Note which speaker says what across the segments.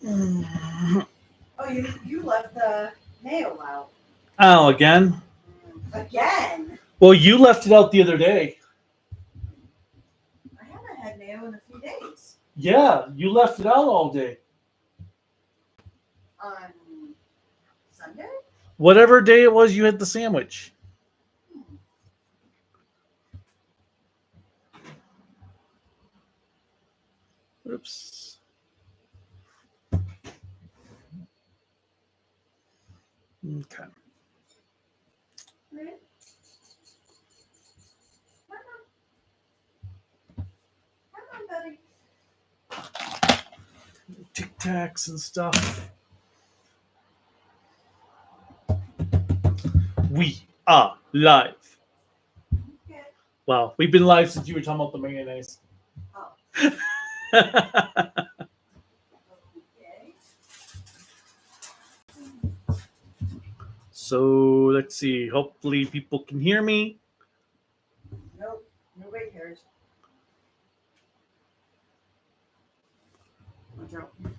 Speaker 1: Oh, you left the nail out.
Speaker 2: Oh, again?
Speaker 1: Again?
Speaker 2: Well, you left it out the other day.
Speaker 1: I haven't had nail in a few days.
Speaker 2: Yeah, you left it out all day.
Speaker 1: On Sunday?
Speaker 2: Whatever day it was you had the sandwich. Oops. Okay.
Speaker 1: Right. Come on, buddy.
Speaker 2: Tic Tacs and stuff. We are live.
Speaker 1: Okay.
Speaker 2: Wow, we've been live since you were talking about the mayonnaise.
Speaker 1: Oh. Okay.
Speaker 2: So let's see. Hopefully people can hear me.
Speaker 1: Nope. Nobody cares.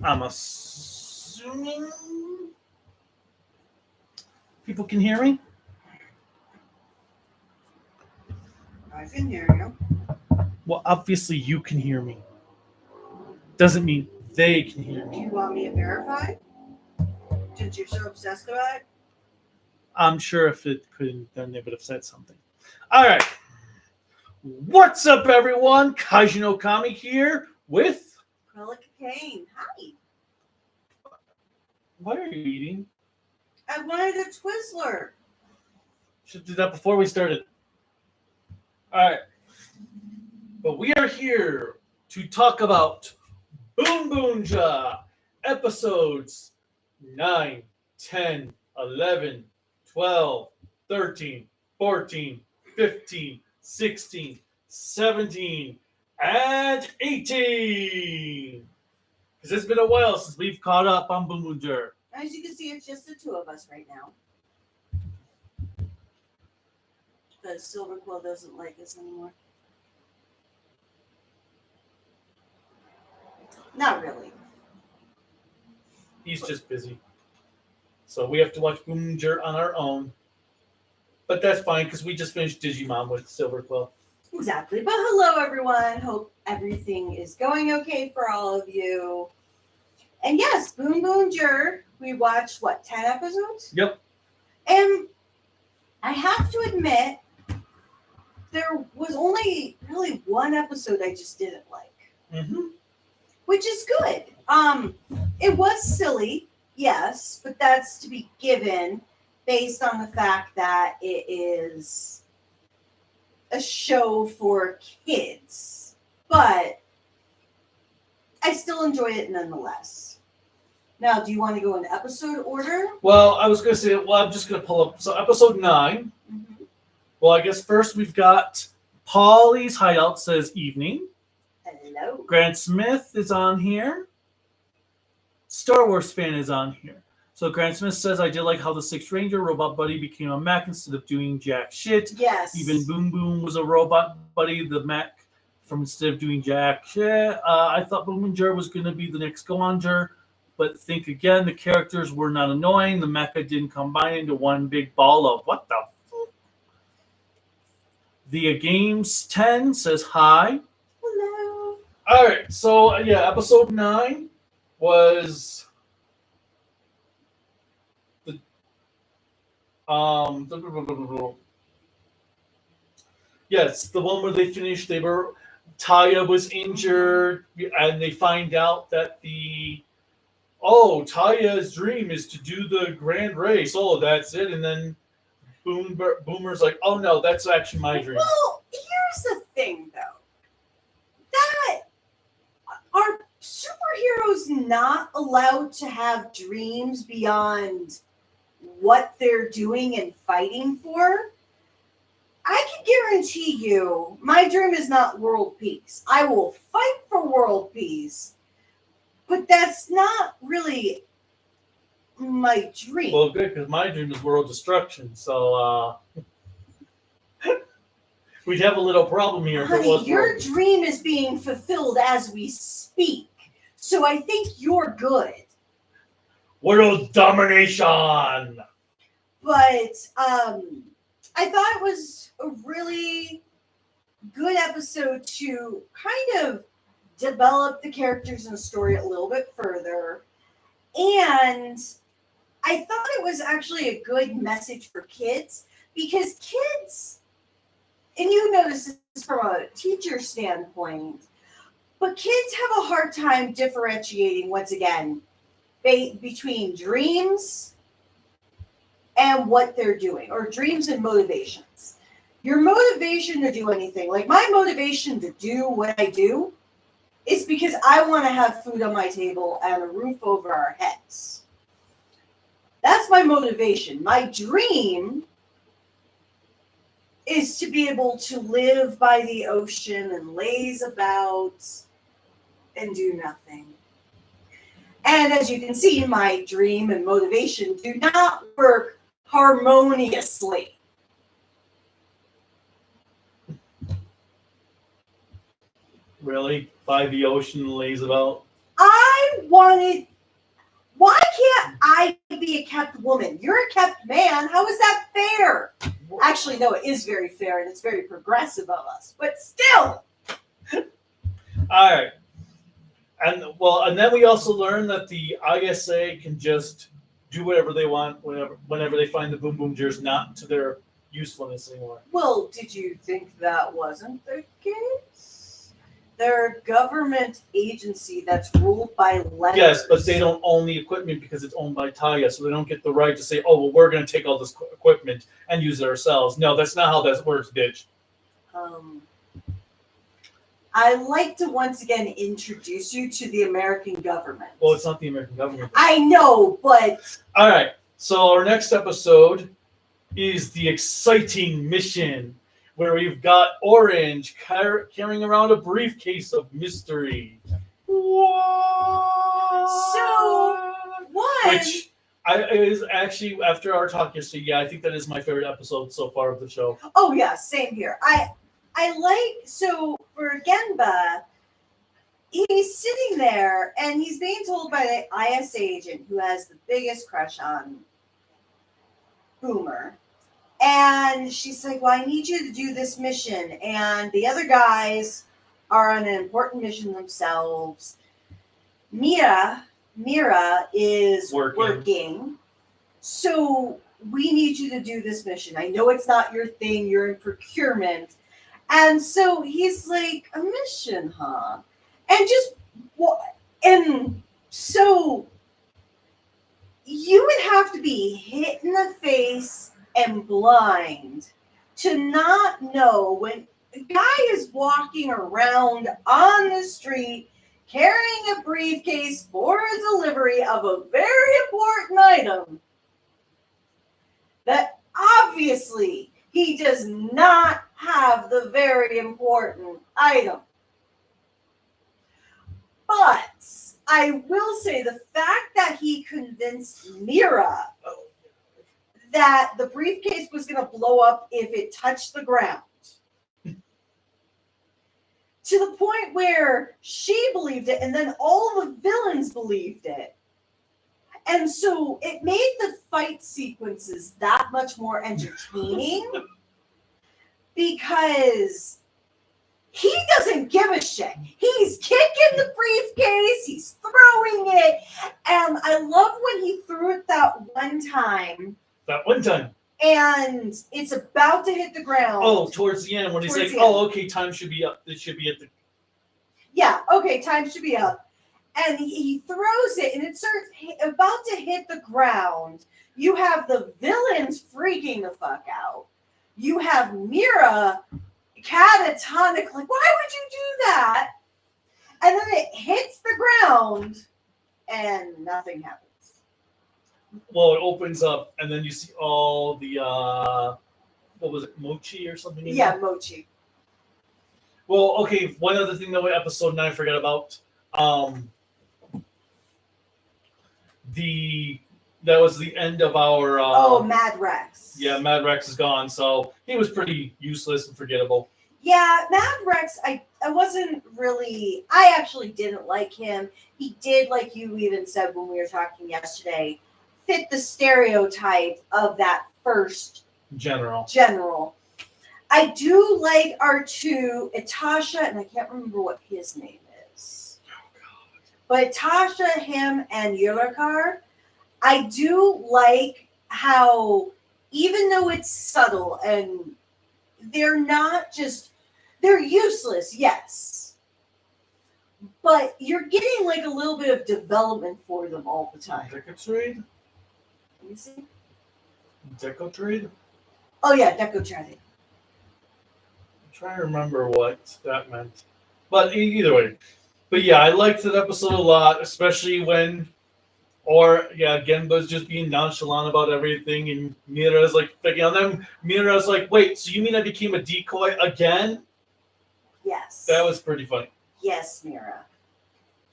Speaker 2: I'm assuming people can hear me.
Speaker 1: I can hear you.
Speaker 2: Well, obviously you can hear me. Doesn't mean they can hear
Speaker 1: Do
Speaker 2: me.
Speaker 1: you want me to verify? Since you're so obsessed about it?
Speaker 2: I'm sure if it couldn't, then they would have said something. All right. What's up, everyone? Kaiju no Kami here with...
Speaker 1: Cruellica Kain. Hi.
Speaker 2: What are you eating?
Speaker 1: I wanted a Twizzler.
Speaker 2: Should do that before we started. All right. But we are here to talk about Boonboomger episodes 9, 10, 11, 12, 13, 14, 15, 16, 17, and 18. Because it's been a while since we've caught up on Boonboomger.
Speaker 1: As you can see, it's just the two of us right now. Because Silver Quill doesn't like us anymore. Not really.
Speaker 2: He's just busy. So we have to watch Boonboomger on our own. But that's fine because we just finished Digimon with Silver Quill.
Speaker 1: Exactly. But hello, everyone. Hope everything is going okay for all of you. And yes, Boonboomger, we watched, 10 episodes?
Speaker 2: Yep.
Speaker 1: And I have to admit, there was only really one episode I just didn't like.
Speaker 2: Mm-hmm.
Speaker 1: Which is good. It was silly, yes, but that's to be given based on the fact that it is a show for kids. But I still enjoy it nonetheless. Now, do you want to go in episode order?
Speaker 2: Well, I was going to say, I'm just going to pull up. So episode 9.
Speaker 1: Mm-hmm.
Speaker 2: Well, I guess first we've got Polly's Hideout says evening.
Speaker 1: Hello.
Speaker 2: Grant Smith is on here. Star Wars fan is on here. So Grant Smith says, I did like how the Sixth Ranger robot buddy became a mech instead of doing jack shit.
Speaker 1: Yes.
Speaker 2: Even Boom Boom was a robot buddy, the mech, from instead of doing jack shit. I thought Boonboomger was going to be the next Goanger, but think again, the characters were not annoying. The mecha didn't combine into one big ball of what the fuck? The Games 10 says hi.
Speaker 1: Hello.
Speaker 2: All right, so yeah, episode 9 was the yes, the one where they finished. Taya was injured, and they find out that Taya's dream is to do the grand race. Oh, that's it, and then Boomer's like, oh no, that's actually my dream.
Speaker 1: Well, here's the thing, though. That are superheroes not allowed to have dreams beyond what they're doing and fighting for? I can guarantee you, my dream is not world peace. I will fight for world peace, but that's not really my dream.
Speaker 2: Well, good, because my dream is world destruction, so we'd have a little problem here if it
Speaker 1: Honey,
Speaker 2: was
Speaker 1: your
Speaker 2: world.
Speaker 1: dream is being fulfilled as we speak, so I think you're good.
Speaker 2: World domination.
Speaker 1: But I thought it was a really good episode to kind of develop the characters in the story a little bit further. And I thought it was actually a good message for kids, because kids, and you notice this from a teacher standpoint, but kids have a hard time differentiating, once again, between dreams and what they're doing, or dreams and motivations. Your motivation to do anything, like my motivation to do what I do, is because I want to have food on my table and a roof over our heads. That's my motivation. My dream is to be able to live by the ocean and laze about and do nothing. And as you can see, my dream and motivation do not work harmoniously.
Speaker 2: Really? By the ocean and lays about?
Speaker 1: Why can't I be a kept woman? You're a kept man. How is that fair? Actually, no, it is very fair, and it's very progressive of us. But still.
Speaker 2: All right. And then we also learned that the ISA can just do whatever they want whenever they find the Boonboomgers not to their usefulness anymore.
Speaker 1: Well, did you think that wasn't the case? They're a government agency that's ruled by letters.
Speaker 2: Yes, but they don't own the equipment because it's owned by Taya, so they don't get the right to say, oh, well, we're going to take all this equipment and use it ourselves. No, that's not how that works, bitch.
Speaker 1: I'd like to once again introduce you to the American government.
Speaker 2: Well, it's not the American government.
Speaker 1: I know, but...
Speaker 2: All right, so our next episode is the exciting mission, where we've got Orange carrying around a briefcase of mystery. What?
Speaker 1: So, one...
Speaker 2: Which is actually, after our talk yesterday, yeah, I think that is my favorite episode so far of the show.
Speaker 1: Oh, yeah, same here. So for Genba, he's sitting there and he's being told by the IS agent who has the biggest crush on Boomer. And she's like, well, I need you to do this mission. And the other guys are on an important mission themselves. Mira is working. So we need you to do this mission. I know it's not your thing. You're in procurement. And so he's like, a mission, huh? And so you would have to be hit in the face and blind to not know when a guy is walking around on the street carrying a briefcase for a delivery of a very important item that obviously he does not have the very important item. But I will say the fact that he convinced Mira that the briefcase was going to blow up if it touched the ground, to the point where she believed it and then all the villains believed it. And so it made the fight sequences that much more entertaining because he doesn't give a shit. He's kicking the briefcase, he's throwing it, and I love when he threw it that one time. And it's about to hit the ground.
Speaker 2: Oh, towards the end when he's like, oh, okay, time should be up. It should be at the...
Speaker 1: Yeah, okay, time should be up. And he throws it, and it starts about to hit the ground. You have the villains freaking the fuck out. You have Mira catatonic, like, why would you do that? And then it hits the ground, and nothing happens.
Speaker 2: Well, it opens up, and then you see all the, what was it, mochi or something?
Speaker 1: Yeah, mochi.
Speaker 2: Well, okay, one other thing that episode 9 I forgot about. That was the end of our...
Speaker 1: Mad Rex.
Speaker 2: Yeah, Mad Rex is gone, so he was pretty useless and forgettable.
Speaker 1: Yeah, Mad Rex, wasn't really. I actually didn't like him. He did, like you even said when we were talking yesterday, fit the stereotype of that first general. I do like our two, Itasha, and I can't remember what his name is. Oh, God. But Itasha, him, and Yurikar, I do like how, even though it's subtle and they're not just, they're useless, yes. But you're getting like a little bit of development for them all the time.
Speaker 2: Deco trade?
Speaker 1: Let me see.
Speaker 2: Deco trade?
Speaker 1: Oh, yeah, Deco trade.
Speaker 2: I'm trying to remember what that meant. But either way. But yeah, I liked that episode a lot, especially when, Genba's just being nonchalant about everything, and Mira's like picking on them. Mira's like, wait, so you mean I became a decoy again?
Speaker 1: Yes.
Speaker 2: That was pretty funny.
Speaker 1: Yes, Mira.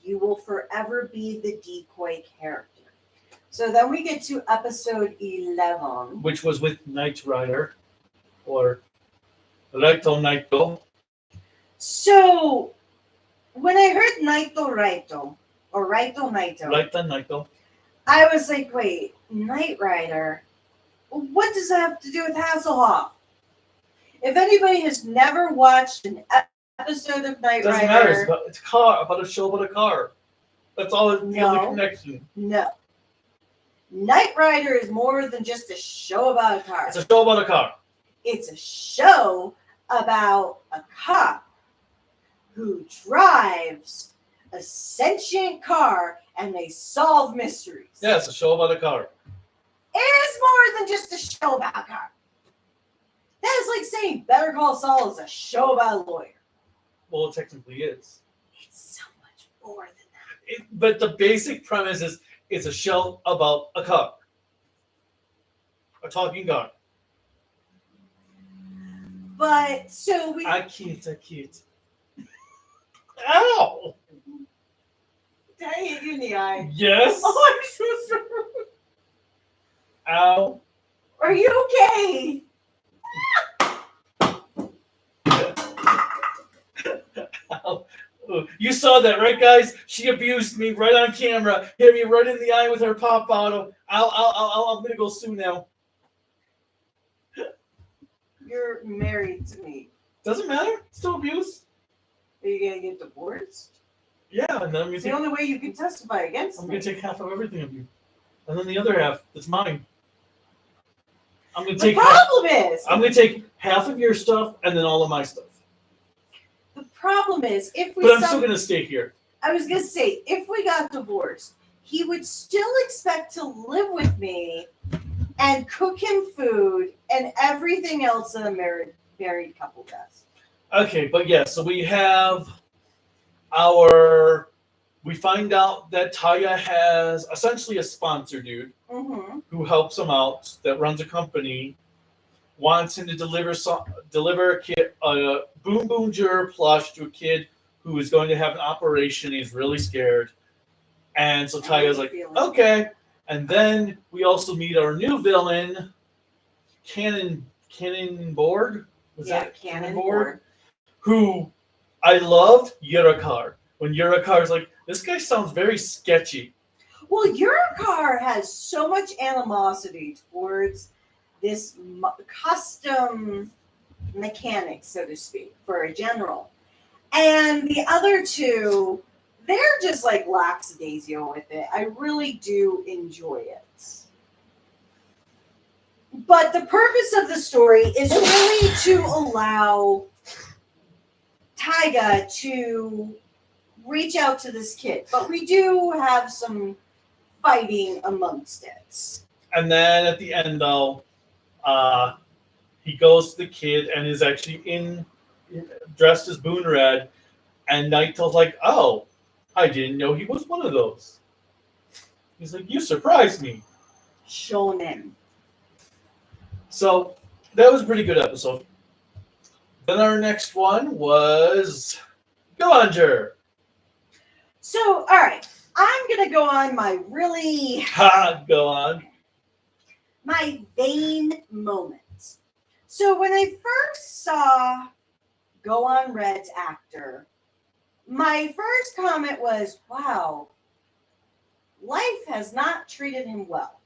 Speaker 1: You will forever be the decoy character. So then we get to episode 11.
Speaker 2: Which was with Knight Rider, or Recto Naito.
Speaker 1: So, when I heard Naito Raito, or Raito Naito, I was like, wait, Knight Rider? What does that have to do with Hasselhoff? If anybody has never watched an episode of Knight Rider...
Speaker 2: Doesn't matter, it's a car, about a show about a car. That's all the only connection.
Speaker 1: No. Knight Rider is more than just a show about a car.
Speaker 2: It's a show about a car.
Speaker 1: It's a show about a cop who drives a sentient car and they solve mysteries.
Speaker 2: Yeah, it's a show about a car.
Speaker 1: It is more than just a show about a car. That is like saying Better Call Saul is a show about a lawyer.
Speaker 2: Well, it technically is.
Speaker 1: It's so much more than that.
Speaker 2: But the basic premise is it's a show about a car. A talking car.
Speaker 1: But, so we...
Speaker 2: I can't. Ow!
Speaker 1: Did I hit you in the eye?
Speaker 2: Yes.
Speaker 1: Oh, I'm so sorry.
Speaker 2: Ow.
Speaker 1: Are you okay?
Speaker 2: Ow. You saw that, right, guys? She abused me right on camera. Hit me right in the eye with her pop bottle. Ow. I'm gonna go sue now.
Speaker 1: You're married to me.
Speaker 2: Doesn't matter. Still abuse.
Speaker 1: Are you going to get divorced?
Speaker 2: Yeah, and then
Speaker 1: It's the only way you can testify against me.
Speaker 2: I'm going to take half of everything of you. And then the other half, that's mine. I'm going to take half of your stuff and then all of my stuff.
Speaker 1: The problem is, if we...
Speaker 2: But I'm still going to stay here.
Speaker 1: I was going to say, if we got divorced, he would still expect to live with me and cook him food and everything else that a married couple does.
Speaker 2: Okay, but yeah, so we have we find out that Taya has essentially a sponsor dude who helps him out, that runs a company, wants him to deliver a kid, a Boonboomger plush to a kid who is going to have an operation. He's really scared. And so Taya's like, okay. And then we also meet our new villain, Cannonboard. Cannonboard. Who I loved, Yurikar. When Yurikar's like, this guy sounds very sketchy.
Speaker 1: Well, Yurikar has so much animosity towards this custom mechanic, so to speak, for a general. And the other two, they're just like lackadaisical with it. I really do enjoy it. But the purpose of the story is really to allow Taiga to reach out to this kid. But we do have some fighting amongst it.
Speaker 2: And then at the end, though, he goes to the kid and is actually dressed as Boon Red. And Naito's like, oh, I didn't know he was one of those. He's like, you surprised me.
Speaker 1: Shonen.
Speaker 2: So that was a pretty good episode. Then our next one was Boonboomger.
Speaker 1: So, all right. I'm going to go on my really...
Speaker 2: Go on.
Speaker 1: My vain moment. So when I first saw Go On Red's actor, my first comment was, wow, life has not treated him well.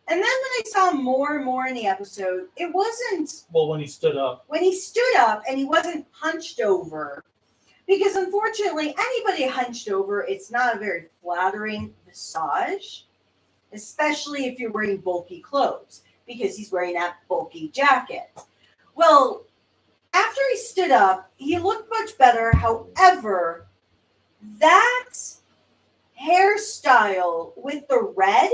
Speaker 1: And then when I saw more and more in the episode, it wasn't...
Speaker 2: Well, when he stood up.
Speaker 1: When he stood up and he wasn't hunched over, because unfortunately, anybody hunched over, it's not a very flattering visage, especially if you're wearing bulky clothes, because he's wearing that bulky jacket. Well, after he stood up, he looked much better. However, that hairstyle with the red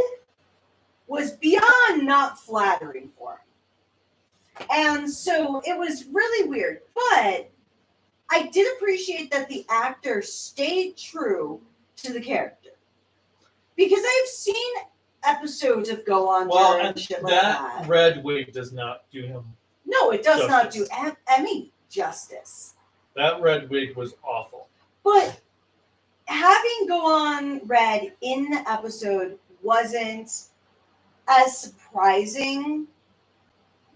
Speaker 1: was beyond not flattering for him. And so it was really weird. But I did appreciate that the actor stayed true to the character. Because I've seen episodes of Go On and shit like that.
Speaker 2: That red wig does not do him.
Speaker 1: No, it does not do Emmy justice.
Speaker 2: That red wig was awful.
Speaker 1: But having Go On Red in the episode wasn't as surprising,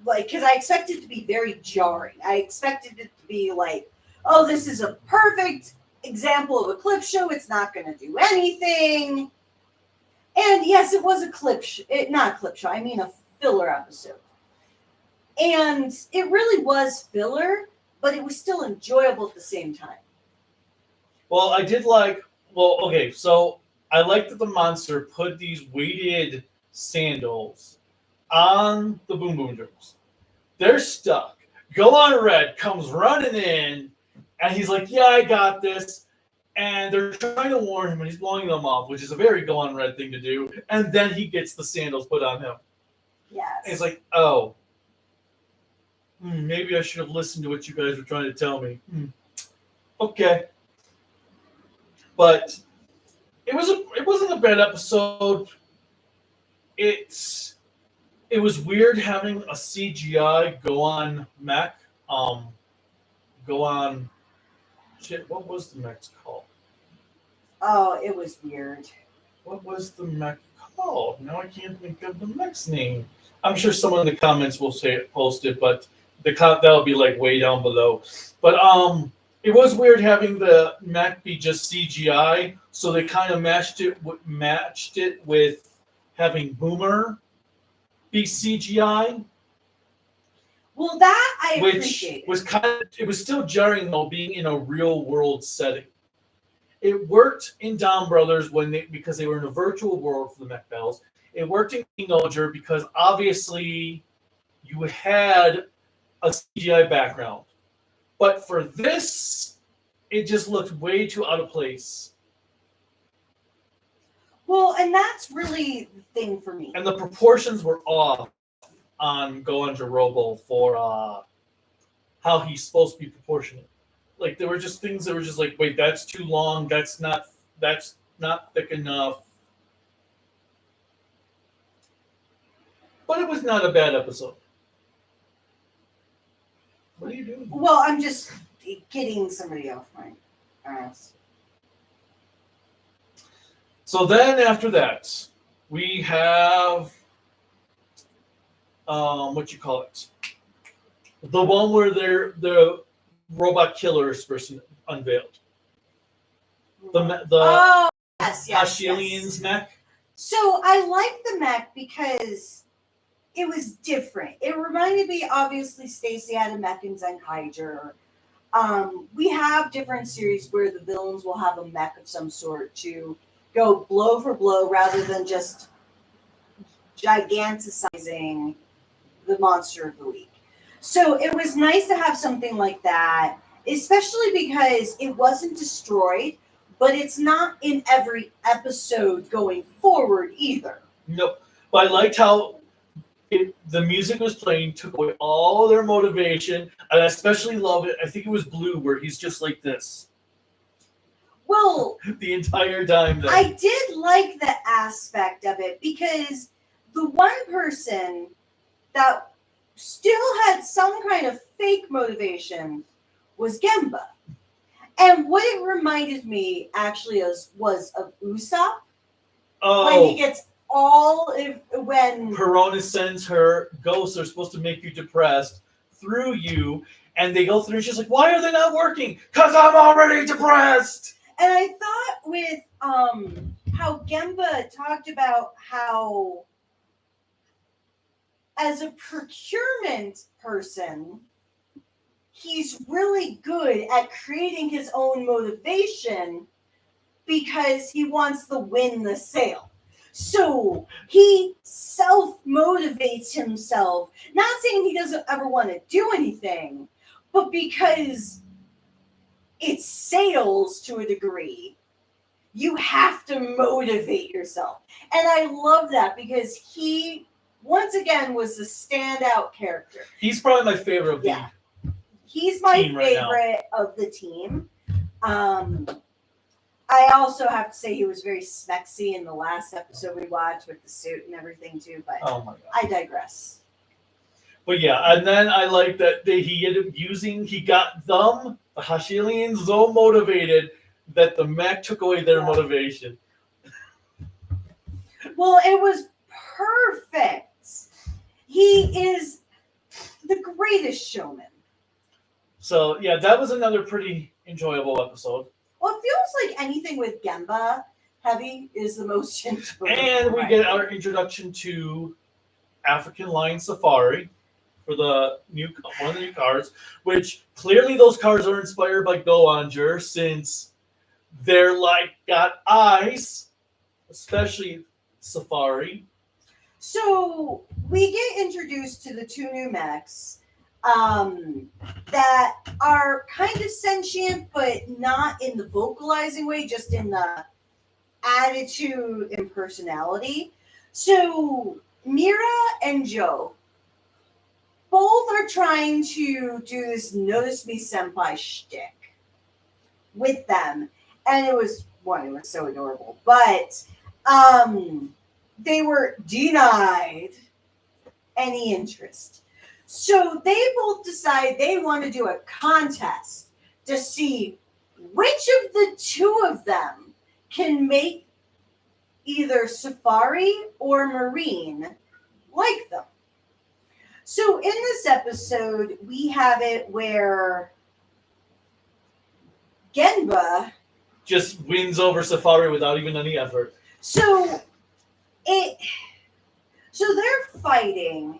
Speaker 1: like, because I expected it to be very jarring. I expected it to be like, oh, this is a perfect example of a clip show. It's not going to do anything. And yes, it was a not a clip show. I mean a filler episode. And it really was filler, but it was still enjoyable at the same time.
Speaker 2: Well, I did like... Well, okay, so I like that the monster put these weighted sandals on the Boonboomgers. They're stuck. Go On Red comes running in, and he's like, yeah, I got this. And they're trying to warn him, and he's blowing them off, which is a very Go On Red thing to do. And then he gets the sandals put on him.
Speaker 1: Yes.
Speaker 2: And he's like, oh, maybe I should have listened to what you guys were trying to tell me. Okay. But it wasn't a bad episode. It was weird having a CGI Go On mech. Go On... Shit, what was the mech called?
Speaker 1: Oh, it was weird.
Speaker 2: What was the mech called? Now I can't think of the mech's name. I'm sure someone in the comments will post it, but that'll be like way down below. But it was weird having the mech be just CGI, so they kind of matched it with having Boomer be CGI.
Speaker 1: Well, that I appreciate.
Speaker 2: Which was it was still jarring though, being in a real world setting. It worked in Down Brothers because they were in a virtual world for the mech battles. It worked in King Ulger because obviously you had a CGI background. But for this, it just looked way too out of place.
Speaker 1: Well, and that's really the thing for me.
Speaker 2: And the proportions were off on Go On Robo for how he's supposed to be proportionate. Like there were just things that were just like, wait, that's too long. That's not thick enough. But it was not a bad episode. What are you doing?
Speaker 1: Well, I'm just getting somebody off my ass.
Speaker 2: So then after that, we have what you call it? The one where the robot killers first unveiled. The
Speaker 1: yes.
Speaker 2: mech.
Speaker 1: So I like the mech because it was different. It reminded me, obviously, Stacy had a mech in Zenkaiger. We have different series where the villains will have a mech of some sort to go blow for blow rather than just giganticizing the monster of the week. So it was nice to have something like that, especially because it wasn't destroyed, but it's not in every episode going forward either.
Speaker 2: Nope. But I liked how the music was playing, took away all their motivation, and I especially love it. I think it was Blue, where he's just like this.
Speaker 1: Well,
Speaker 2: the entire time. Then.
Speaker 1: I did like the aspect of it because the one person that still had some kind of fake motivation was Gemba. And what it reminded me actually was of Usopp.
Speaker 2: Oh.
Speaker 1: When he gets when
Speaker 2: Perona sends her ghosts are supposed to make you depressed through you, and they go through. She's like, "Why are they not working? Because I'm already depressed."
Speaker 1: And I thought with how Gemba talked about how, as a procurement person, he's really good at creating his own motivation because he wants to win the sale. So he self-motivates himself, not saying he doesn't ever want to do anything, but because it's sales to a degree, you have to motivate yourself. And I love that because he, once again, was the standout character.
Speaker 2: He's probably my favorite of the
Speaker 1: He's my
Speaker 2: team right now.
Speaker 1: favorite of the team. I also have to say he was very smexy in the last episode we watched with the suit and everything too, but
Speaker 2: Oh my god.
Speaker 1: I digress.
Speaker 2: But yeah, and then I like that he ended up he got them, the Hashilians, so motivated that the mech took away their motivation.
Speaker 1: Well, it was perfect. He is the greatest showman.
Speaker 2: So yeah, that was another pretty enjoyable episode.
Speaker 1: Well, it feels like anything with Gemba heavy is the most enjoyable.
Speaker 2: And we get our introduction to African Lion Safari for the one of the new cars, which clearly those cars are inspired by Boonboomger since they're like got eyes, especially Safari.
Speaker 1: So we get introduced to the two new mechs that are kind of sentient, but not in the vocalizing way, just in the attitude and personality. So Mira and Joe both are trying to do this Notice Me Senpai shtick with them. And it was so adorable. But they were denied any interest. So they both decide they want to do a contest to see which of the two of them can make either Safari or Marine like them. So in this episode, we have it where Genba
Speaker 2: just wins over Safari without even any effort.
Speaker 1: So they're fighting,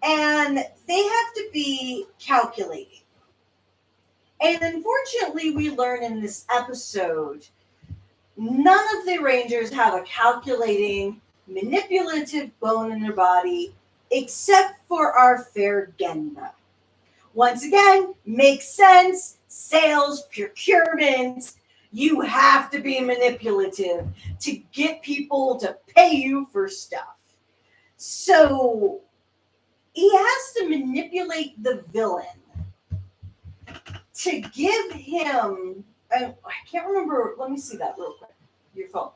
Speaker 1: and they have to be calculating. And unfortunately, we learn in this episode, none of the Rangers have a calculating, manipulative bone in their body, except for our fair Genba. Once again, makes sense. Sales, procurement. You have to be manipulative to get people to pay you for stuff. So he has to manipulate the villain to give him, I can't remember, let me see that real quick. Your phone.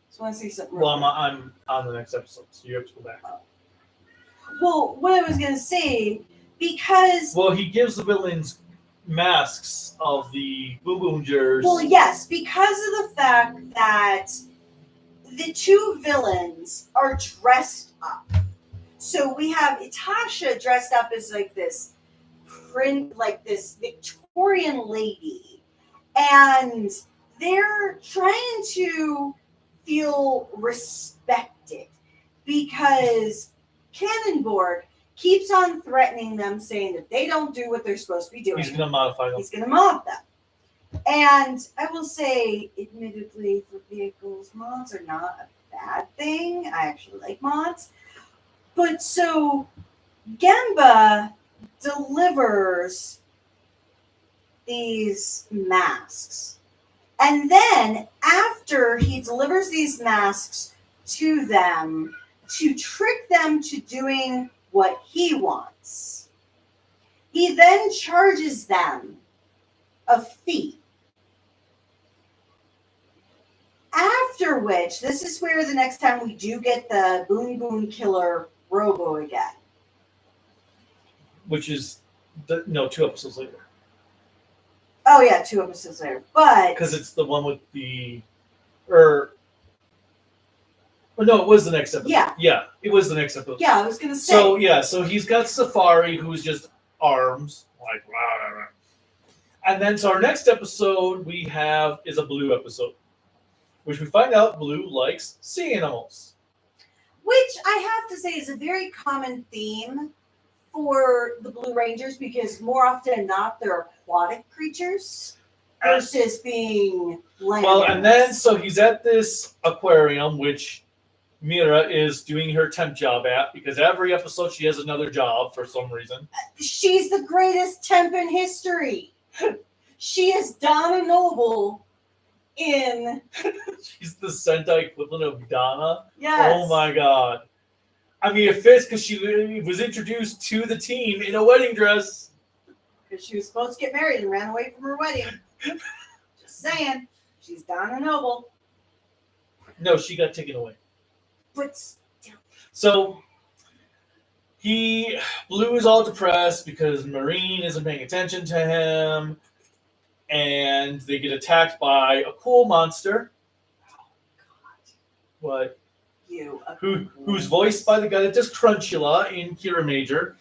Speaker 1: So I want to see something real
Speaker 2: Well,
Speaker 1: quick.
Speaker 2: I'm on the next episode, so you have to go back.
Speaker 1: Well, what I was going to say, because...
Speaker 2: Well, he gives the villains masks of the Boonboomgers.
Speaker 1: Well, yes, because of the fact that the two villains are dressed up. So we have Itasha dressed up as like this Victorian lady, and they're trying to feel respected because Cannonborg keeps on threatening them, saying that they don't do what they're supposed to be doing.
Speaker 2: He's going to modify them.
Speaker 1: He's going to mob them. And I will say, admittedly, for vehicles, mods are not a bad thing. I actually like mods. But so Gemba delivers these masks. And then after he delivers these masks to them, to trick them to doing what he wants, he then charges them a fee. After which, this is where the next time we do get the Boon Killer Robo again.
Speaker 2: Which is, 2 episodes later.
Speaker 1: Oh yeah, 2 episodes later. But...
Speaker 2: Because it's the one with the... Or no, it was the next episode.
Speaker 1: Yeah.
Speaker 2: Yeah, it was the next episode.
Speaker 1: Yeah, I was going to say.
Speaker 2: So he's got Safari, who's just arms. Like, rah, rah, rah. And then, so our next episode we have is a Blue episode, which we find out Blue likes sea animals.
Speaker 1: Which I have to say is a very common theme for the Blue Rangers, because more often than not, they're aquatic creatures versus being land
Speaker 2: Well,
Speaker 1: animals.
Speaker 2: and then, so he's at this aquarium, which Mira is doing her temp job at, because every episode she has another job for some reason.
Speaker 1: She's the greatest temp in history. She is Donna Noble in...
Speaker 2: She's the Sentai equivalent of Donna.
Speaker 1: Yes.
Speaker 2: Oh my god. I mean, it fits because she was introduced to the team in a wedding dress.
Speaker 1: Because she was supposed to get married and ran away from her wedding. Just saying. She's Donna Noble.
Speaker 2: No, she got taken away.
Speaker 1: But still.
Speaker 2: So, Blue is all depressed because Marine isn't paying attention to him. And they get attacked by a cool monster. What? Who's voiced by the guy that does Cruellica in Kira Major.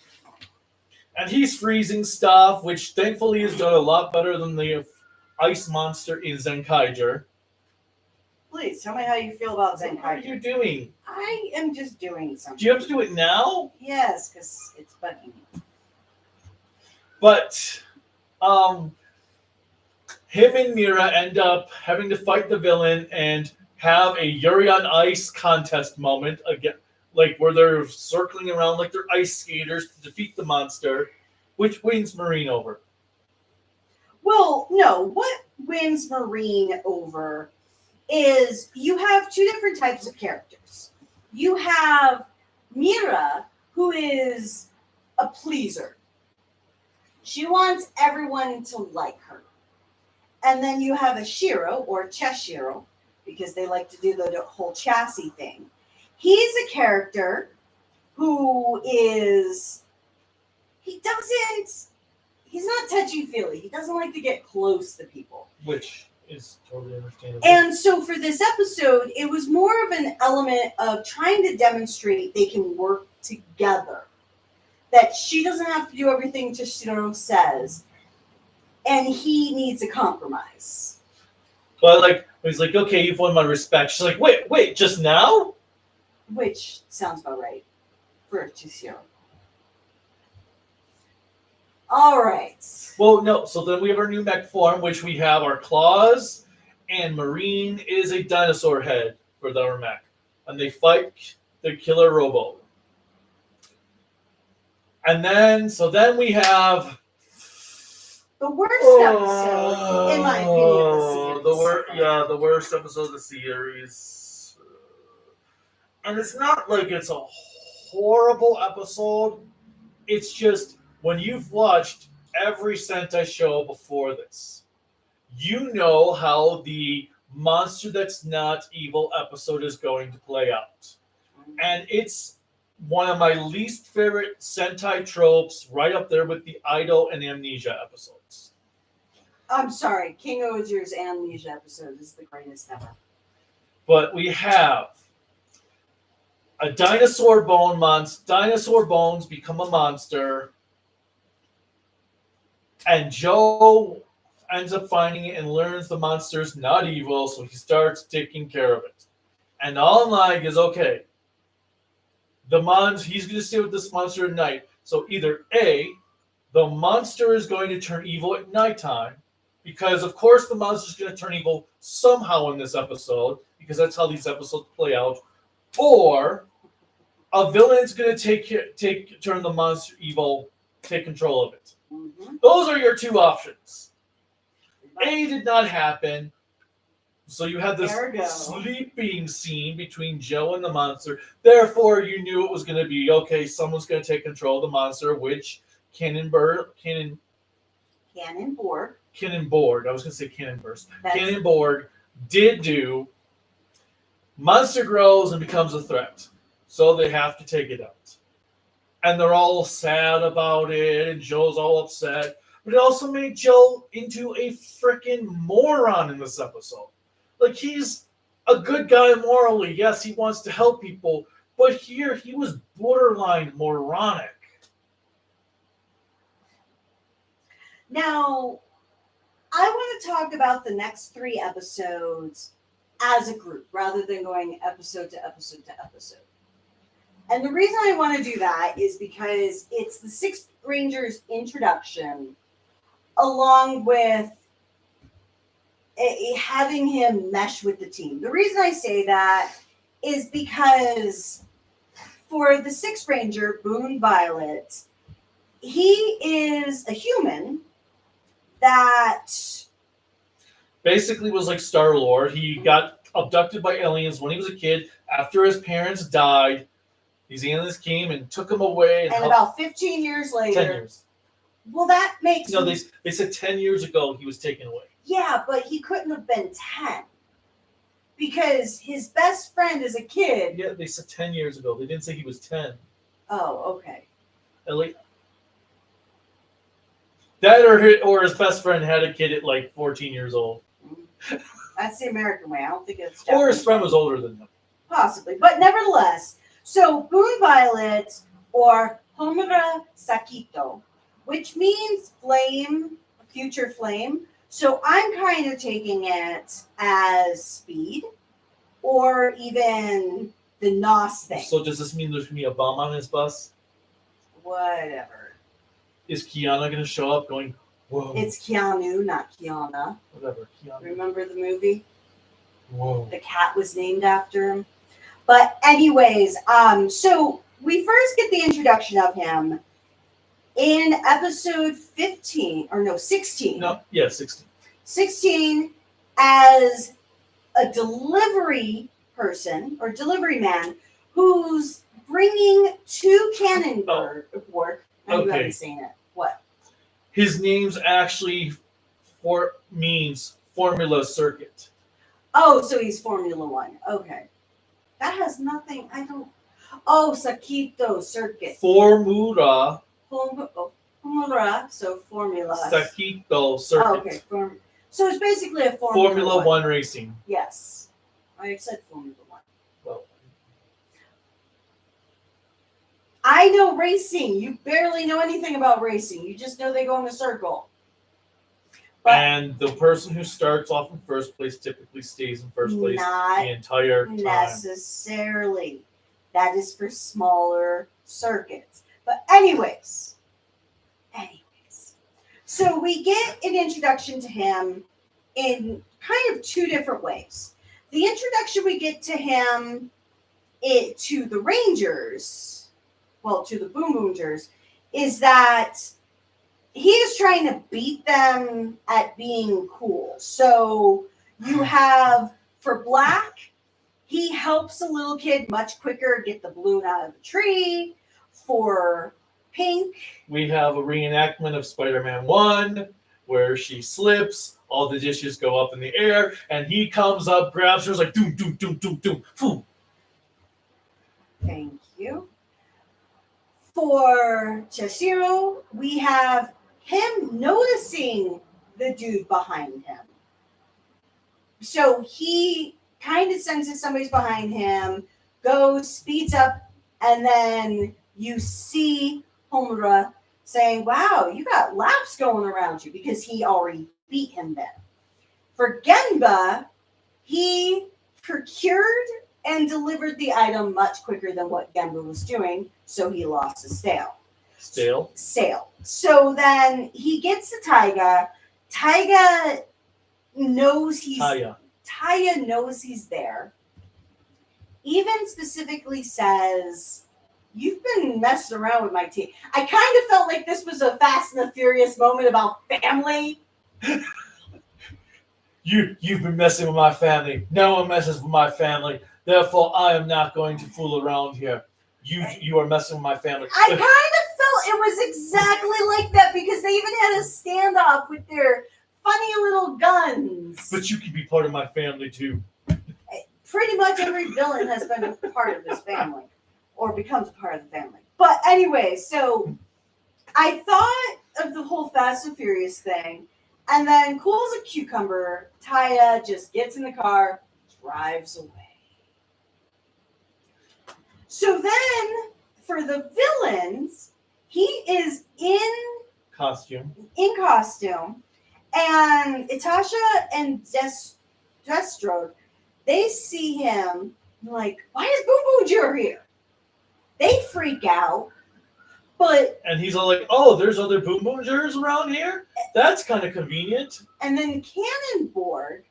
Speaker 2: And he's freezing stuff, which thankfully is done a lot better than the ice monster in Zenkaiger.
Speaker 1: Please, tell me how you feel about Zenkaiger.
Speaker 2: What are you doing?
Speaker 1: I am just doing something.
Speaker 2: Do you have to do it now?
Speaker 1: Yes, because it's bugging me.
Speaker 2: But, him and Mira end up having to fight the villain and have a Yuri on Ice contest moment again, like where they're circling around like they're ice skaters to defeat the monster, which wins Marine over.
Speaker 1: Well, no, what wins Marine over is you have two different types of characters. You have Mira, who is a pleaser. She wants everyone to like her. And then you have a Shiro, or Cheshiro, because they like to do the whole chassis thing. He's a character who is, he's not touchy-feely. He doesn't like to get close to people.
Speaker 2: Which is totally understandable.
Speaker 1: And so for this episode, it was more of an element of trying to demonstrate they can work together. That she doesn't have to do everything Toshiro says. And he needs a compromise.
Speaker 2: But like, he's like, okay, you've won my respect. She's like, wait, just now?
Speaker 1: Which sounds about right for Toshiro. All right.
Speaker 2: Well, no. So then we have our new mech form, which we have our claws, and Marine is a dinosaur head for our mech, and they fight the killer robo. And then we have
Speaker 1: the worst episode, in my opinion, of the series.
Speaker 2: The worst episode of the series. And it's not like it's a horrible episode. It's just when you've watched every Sentai show before this, you know how the monster that's not evil episode is going to play out. And it's one of my least favorite Sentai tropes, right up there with the Idol and Amnesia episodes.
Speaker 1: I'm sorry, King Ozier's Amnesia episode is the greatest ever.
Speaker 2: But we have a dinosaur bone monster. Dinosaur bones become a monster. And Joe ends up finding it and learns the monster's not evil, so he starts taking care of it. And all I'm like is, okay, he's going to stay with this monster at night. So either A, the monster is going to turn evil at nighttime, because of course the monster is going to turn evil somehow in this episode, because that's how these episodes play out. Or a villain's going to turn the monster evil, take control of it. Mm-hmm. Those are your two options. A did not happen. So you had this sleeping scene between Joe and the monster. Therefore, you knew it was going to be, okay, someone's going to take control of the monster, which Cannonborg. I was going to say Cannonburst. Cannonborg did do. Monster grows and becomes a threat. So they have to take it out. And they're all sad about it, and Joe's all upset. But it also made Joe into a freaking moron in this episode. Like, he's a good guy morally. Yes, he wants to help people. But here, he was borderline moronic.
Speaker 1: Now, I want to talk about the next 3 episodes as a group rather than going episode to episode to episode. And the reason I want to do that is because it's the Sixth Ranger's introduction along with having him mesh with the team. The reason I say that is because for the Sixth Ranger, Boone Violet, he is a human that
Speaker 2: basically was like Star-Lord. He got abducted by aliens when he was a kid. After his parents died, these aliens came and took him away.
Speaker 1: And about 15 years later.
Speaker 2: 10 years.
Speaker 1: Well, that makes...
Speaker 2: No, they said 10 years ago he was taken away.
Speaker 1: Yeah, but he couldn't have been 10. Because his best friend as a kid...
Speaker 2: Yeah, they said 10 years ago. They didn't say he was 10.
Speaker 1: Oh, okay.
Speaker 2: At least... That or his best friend had a kid at like 14 years old.
Speaker 1: That's the American way. I don't think it's...
Speaker 2: Or his friend was older than him.
Speaker 1: Possibly. But nevertheless, so Boone Violet or Homura Sakito, which means flame, future flame. So I'm kind of taking it as speed or even the NOS thing.
Speaker 2: So does this mean there's going to be a bomb on his bus?
Speaker 1: Whatever.
Speaker 2: Is Kiana going to show up going, whoa?
Speaker 1: It's Keanu, not Kiana.
Speaker 2: Whatever, Kiana.
Speaker 1: Remember the movie?
Speaker 2: Whoa.
Speaker 1: The cat was named after him. But anyways, so we first get the introduction of him in episode 15, or no, 16.
Speaker 2: No, yeah, 16.
Speaker 1: 16 as a delivery person or delivery man who's bringing 2 cannon work. Oh, you haven't seen it. What?
Speaker 2: His name's actually means Formula Circuit.
Speaker 1: Oh, so he's Formula One. Okay. That has nothing. I don't. Oh, Sakito Circuit.
Speaker 2: Formula.
Speaker 1: Formula. So formula.
Speaker 2: Sakito Circuit.
Speaker 1: Oh, okay. So it's basically a
Speaker 2: Formula One racing.
Speaker 1: Yes. I said Formula One.
Speaker 2: Well,
Speaker 1: I know racing. You barely know anything about racing. You just know they go in a circle.
Speaker 2: And the person who starts off in first place typically stays in first place the entire time.
Speaker 1: Necessarily. That is for smaller circuits. But anyways. So we get an introduction to him in kind of 2 different ways. The introduction we get to him to the Rangers, well, to the Boonboomgers, is that he is trying to beat them at being cool. So you have, for Black, he helps a little kid much quicker get the balloon out of the tree. For Pink,
Speaker 2: we have a reenactment of Spider-Man 1 where she slips, all the dishes go up in the air, and he comes up, grabs her, like doom, doom, doom, doom, doom, boom.
Speaker 1: Thank you. For Cheshiro, we have him noticing the dude behind him. So he kind of senses somebody's behind him, goes, speeds up, and then you see Homura saying, wow, you got laps going around you, because he already beat him then. For Genba, he procured and delivered the item much quicker than what Genba was doing, so he lost his sale. So then he gets to Taiga. Taiga knows Taya knows he's there. Even specifically says, you've been messing around with my team. I kind of felt like this was a Fast and the Furious moment about family.
Speaker 2: You've been messing with my family. No one messes with my family. Therefore, I am not going to fool around here. You are messing with my family.
Speaker 1: I kind of felt it was exactly like that, because they even had a standoff with their funny little guns.
Speaker 2: But you can be part of my family too.
Speaker 1: Pretty much every villain has been a part of this family, or becomes a part of the family. But anyway, so I thought of the whole Fast and Furious thing, and then cool as a cucumber, Taya just gets in the car, drives away. So then, for the villains, he is in
Speaker 2: costume.
Speaker 1: And Itasha and Destrode, they see him like, why is Boonboomger here? They freak out,
Speaker 2: and he's all like, "Oh, there's other Boonboomgers around here. That's kind of convenient."
Speaker 1: And then Cannonborg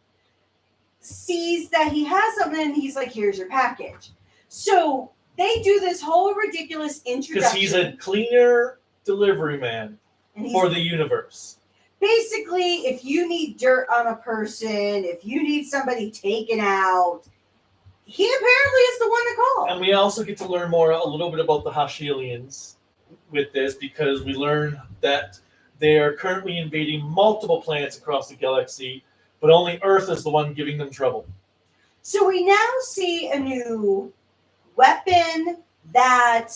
Speaker 1: sees that he has something, and he's like, "Here's your package." So they do this whole ridiculous introduction
Speaker 2: because he's a cleaner delivery man for the universe.
Speaker 1: Basically, if you need dirt on a person, if you need somebody taken out, he apparently is the one to call.
Speaker 2: And we also get to learn a little bit about the Hashilians with this, because we learn that they are currently invading multiple planets across the galaxy, but only Earth is the one giving them trouble.
Speaker 1: So we now see a new weapon that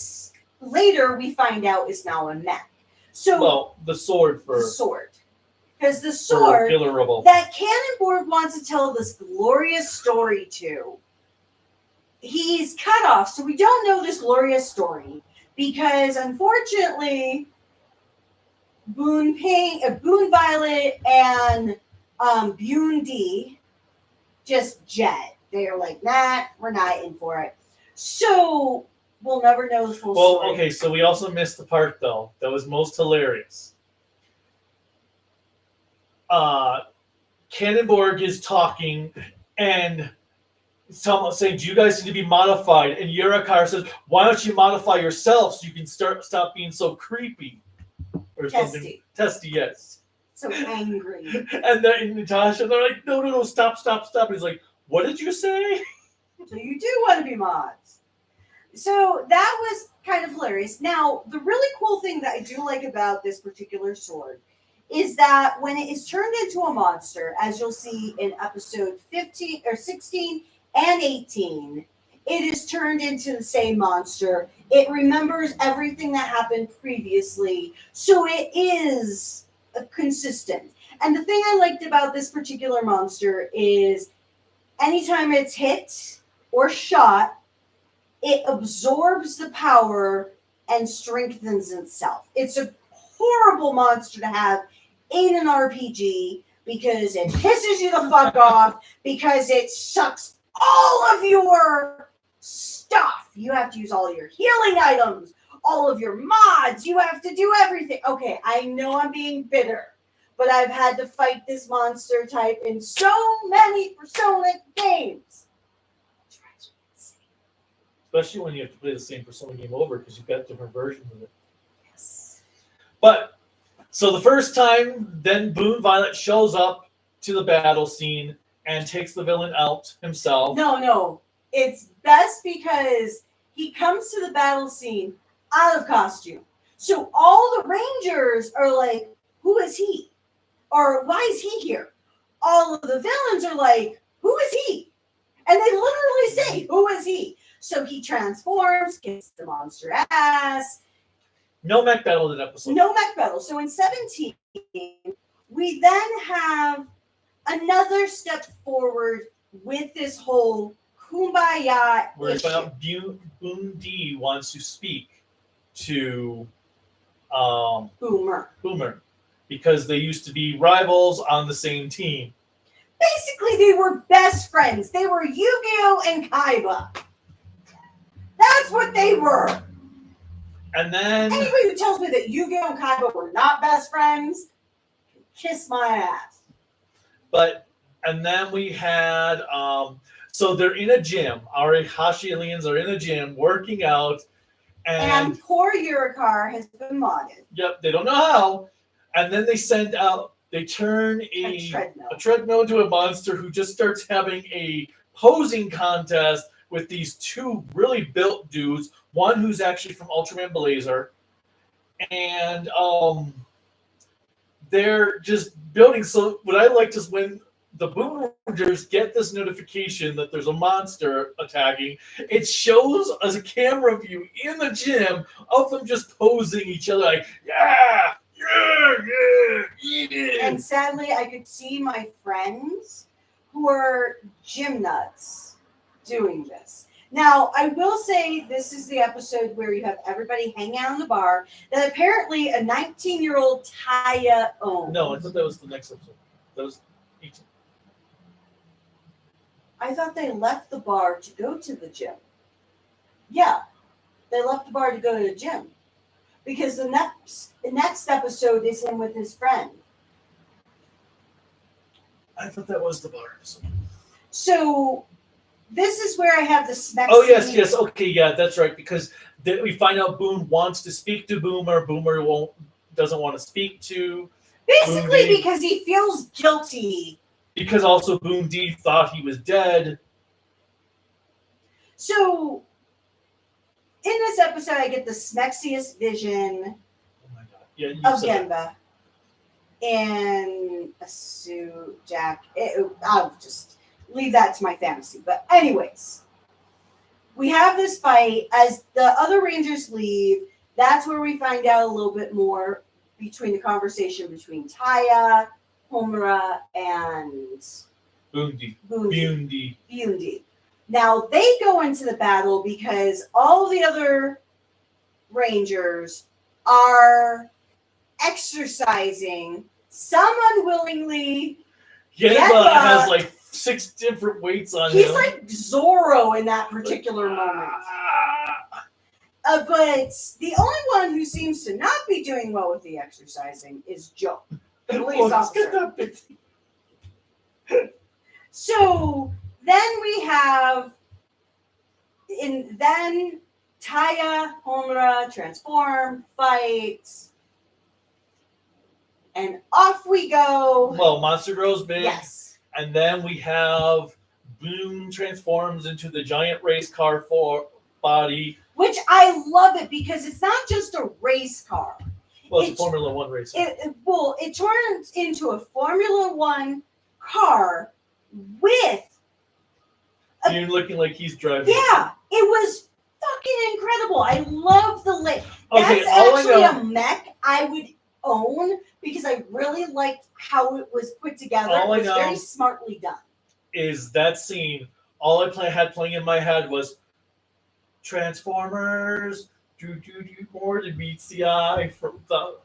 Speaker 1: later we find out is now a mech. So
Speaker 2: the sword for...
Speaker 1: The sword. Because the sword that Cannonborg wants to tell this glorious story to, he's cut off, so we don't know this glorious story. Because unfortunately, Boon Violet and Boon just jet. They're like, nah, we're not in for it. So we'll never know the full story.
Speaker 2: Well, okay, so we also missed the part, though, that was most hilarious. Cannonborg is talking, and someone saying, "Do you guys need to be modified?" And Yurikar says, "Why don't you modify yourself so you can stop being so creepy?" Or something. Testy, yes.
Speaker 1: So angry.
Speaker 2: And then Natasha, they're like, no, stop. And he's like, "What did you say?"
Speaker 1: So you do want to be mods. So that was kind of hilarious. Now, the really cool thing that I do like about this particular sword is that when it is turned into a monster, as you'll see in episode 15 or 16 and 18, it is turned into the same monster. It remembers everything that happened previously, so it is consistent. And the thing I liked about this particular monster is anytime it's hit or shot, it absorbs the power and strengthens itself. It's a horrible monster to have in an RPG because it pisses you the fuck off, because it sucks all of your stuff. You have to use all your healing items, all of your mods. You have to do everything. Okay, I know I'm being bitter, but I've had to fight this monster type in so many Persona games.
Speaker 2: Especially when you have to play the same Persona game over because you've got different versions of it.
Speaker 1: Yes.
Speaker 2: But, so the first time, then Boon Violet shows up to the battle scene and takes the villain out himself.
Speaker 1: No. It's best because he comes to the battle scene out of costume. So all the Rangers are like, who is he? Or why is he here? All of the villains are like, who is he? And they literally say, who is he? So he transforms, kicks the monster ass.
Speaker 2: No mech battle in that episode.
Speaker 1: No mech battle. So in 17, we then have another step forward with this whole kumbaya
Speaker 2: where
Speaker 1: issue.
Speaker 2: Boon D wants to speak to
Speaker 1: Boomer.
Speaker 2: Because they used to be rivals on the same team.
Speaker 1: Basically, they were best friends. They were Yu-Gi-Oh! And Kaiba. That's what they were.
Speaker 2: And then...
Speaker 1: Anybody who tells me that Yu-Gi-Oh! And Kaiba were not best friends, kiss my ass.
Speaker 2: And then we had... so they're in a gym. Our Hashi aliens are in a gym working out.
Speaker 1: And poor Yurikar has been modded.
Speaker 2: Yep, they don't know how. And then they turn a treadmill into a monster who just starts having a posing contest with these two really built dudes. One who's actually from Ultraman Blazer. And they're just building. So what I liked is when the Boonboomgers get this notification that there's a monster attacking, it shows as a camera view in the gym of them just posing each other like, yeah, eat it.
Speaker 1: And sadly, I could see my friends who are gym nuts doing this. Now, I will say this is the episode where you have everybody hanging out in the bar that apparently a 19-year-old Taya owns.
Speaker 2: No, I thought that was the next episode. That was 18.
Speaker 1: I thought they left the bar to go to the gym. Yeah, they left the bar to go to the gym. Because the next episode is him with his friend.
Speaker 2: I thought that was the bar episode.
Speaker 1: So, this is where I have the Smex.
Speaker 2: Oh, yes. Okay, yeah, that's right. Because we find out Boone wants to speak to Boomer. Boomer doesn't want to speak to
Speaker 1: Basically,
Speaker 2: Boone
Speaker 1: because he feels guilty.
Speaker 2: Because also Boone D thought he was dead.
Speaker 1: So, in this episode, I get the smexiest vision
Speaker 2: Oh my god! Yeah, you
Speaker 1: of
Speaker 2: said
Speaker 1: Genba in a suit, jacket. I'll just leave that to my fantasy. But anyways, we have this fight. As the other Rangers leave, that's where we find out a little bit more between the conversation between Taya, Homura, and Bundi. Now, they go into the battle because all the other Rangers are exercising, some unwillingly.
Speaker 2: Genba has like 6 different weights on him.
Speaker 1: He's like Zorro in that particular moment. But the only one who seems to not be doing well with the exercising is Joe, the police officer. So then we have, then Taya, Homura transform, fight, and off we go.
Speaker 2: Well, monster grows big.
Speaker 1: Yes.
Speaker 2: And then we have Boone transforms into the giant race car body.
Speaker 1: Which I love it because it's not just a race car.
Speaker 2: Well, it's a Formula One race car.
Speaker 1: It turns into a Formula One car with
Speaker 2: Boone looking like he's driving.
Speaker 1: Yeah, it was fucking incredible. I love the light.
Speaker 2: Okay,
Speaker 1: That's actually a mech I would own because I really liked how it was put together. It was very smartly done.
Speaker 2: Is that scene? All I had playing in my head was Transformers. Do more to meets the eye from the.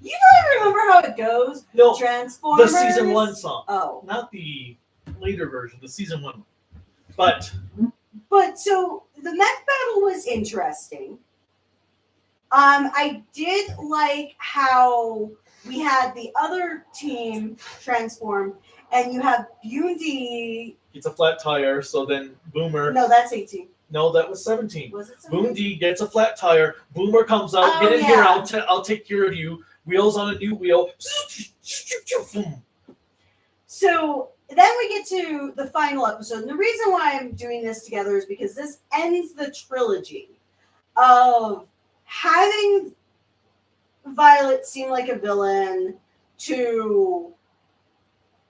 Speaker 1: You don't remember how it goes?
Speaker 2: No,
Speaker 1: Transformers.
Speaker 2: the season 1 song.
Speaker 1: Oh,
Speaker 2: not the later version. The season 1.
Speaker 1: But so the mech battle was interesting. I did like how we had the other team transform, and you have Bundi.
Speaker 2: It's a flat tire, so then Boomer.
Speaker 1: No, that's 18.
Speaker 2: No, that was 17.
Speaker 1: Was it 17?
Speaker 2: Bundi gets a flat tire. Boomer comes out.
Speaker 1: Oh,
Speaker 2: Get in
Speaker 1: yeah.
Speaker 2: here. I'll take care of you. Wheels on a new wheel.
Speaker 1: So then we get to the final episode. And the reason why I'm doing this together is because this ends the trilogy of having Violet seem like a villain to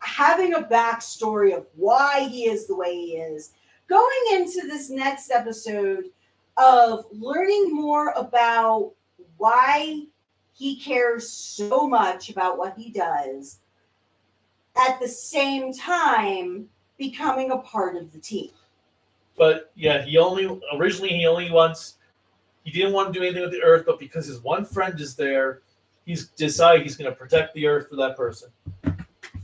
Speaker 1: having a backstory of why he is the way he is. Going into this next episode of learning more about why he cares so much about what he does, at the same time becoming a part of the team.
Speaker 2: But yeah, he didn't want to do anything with the Earth, but because his one friend is there, he's decided he's going to protect the Earth for that person.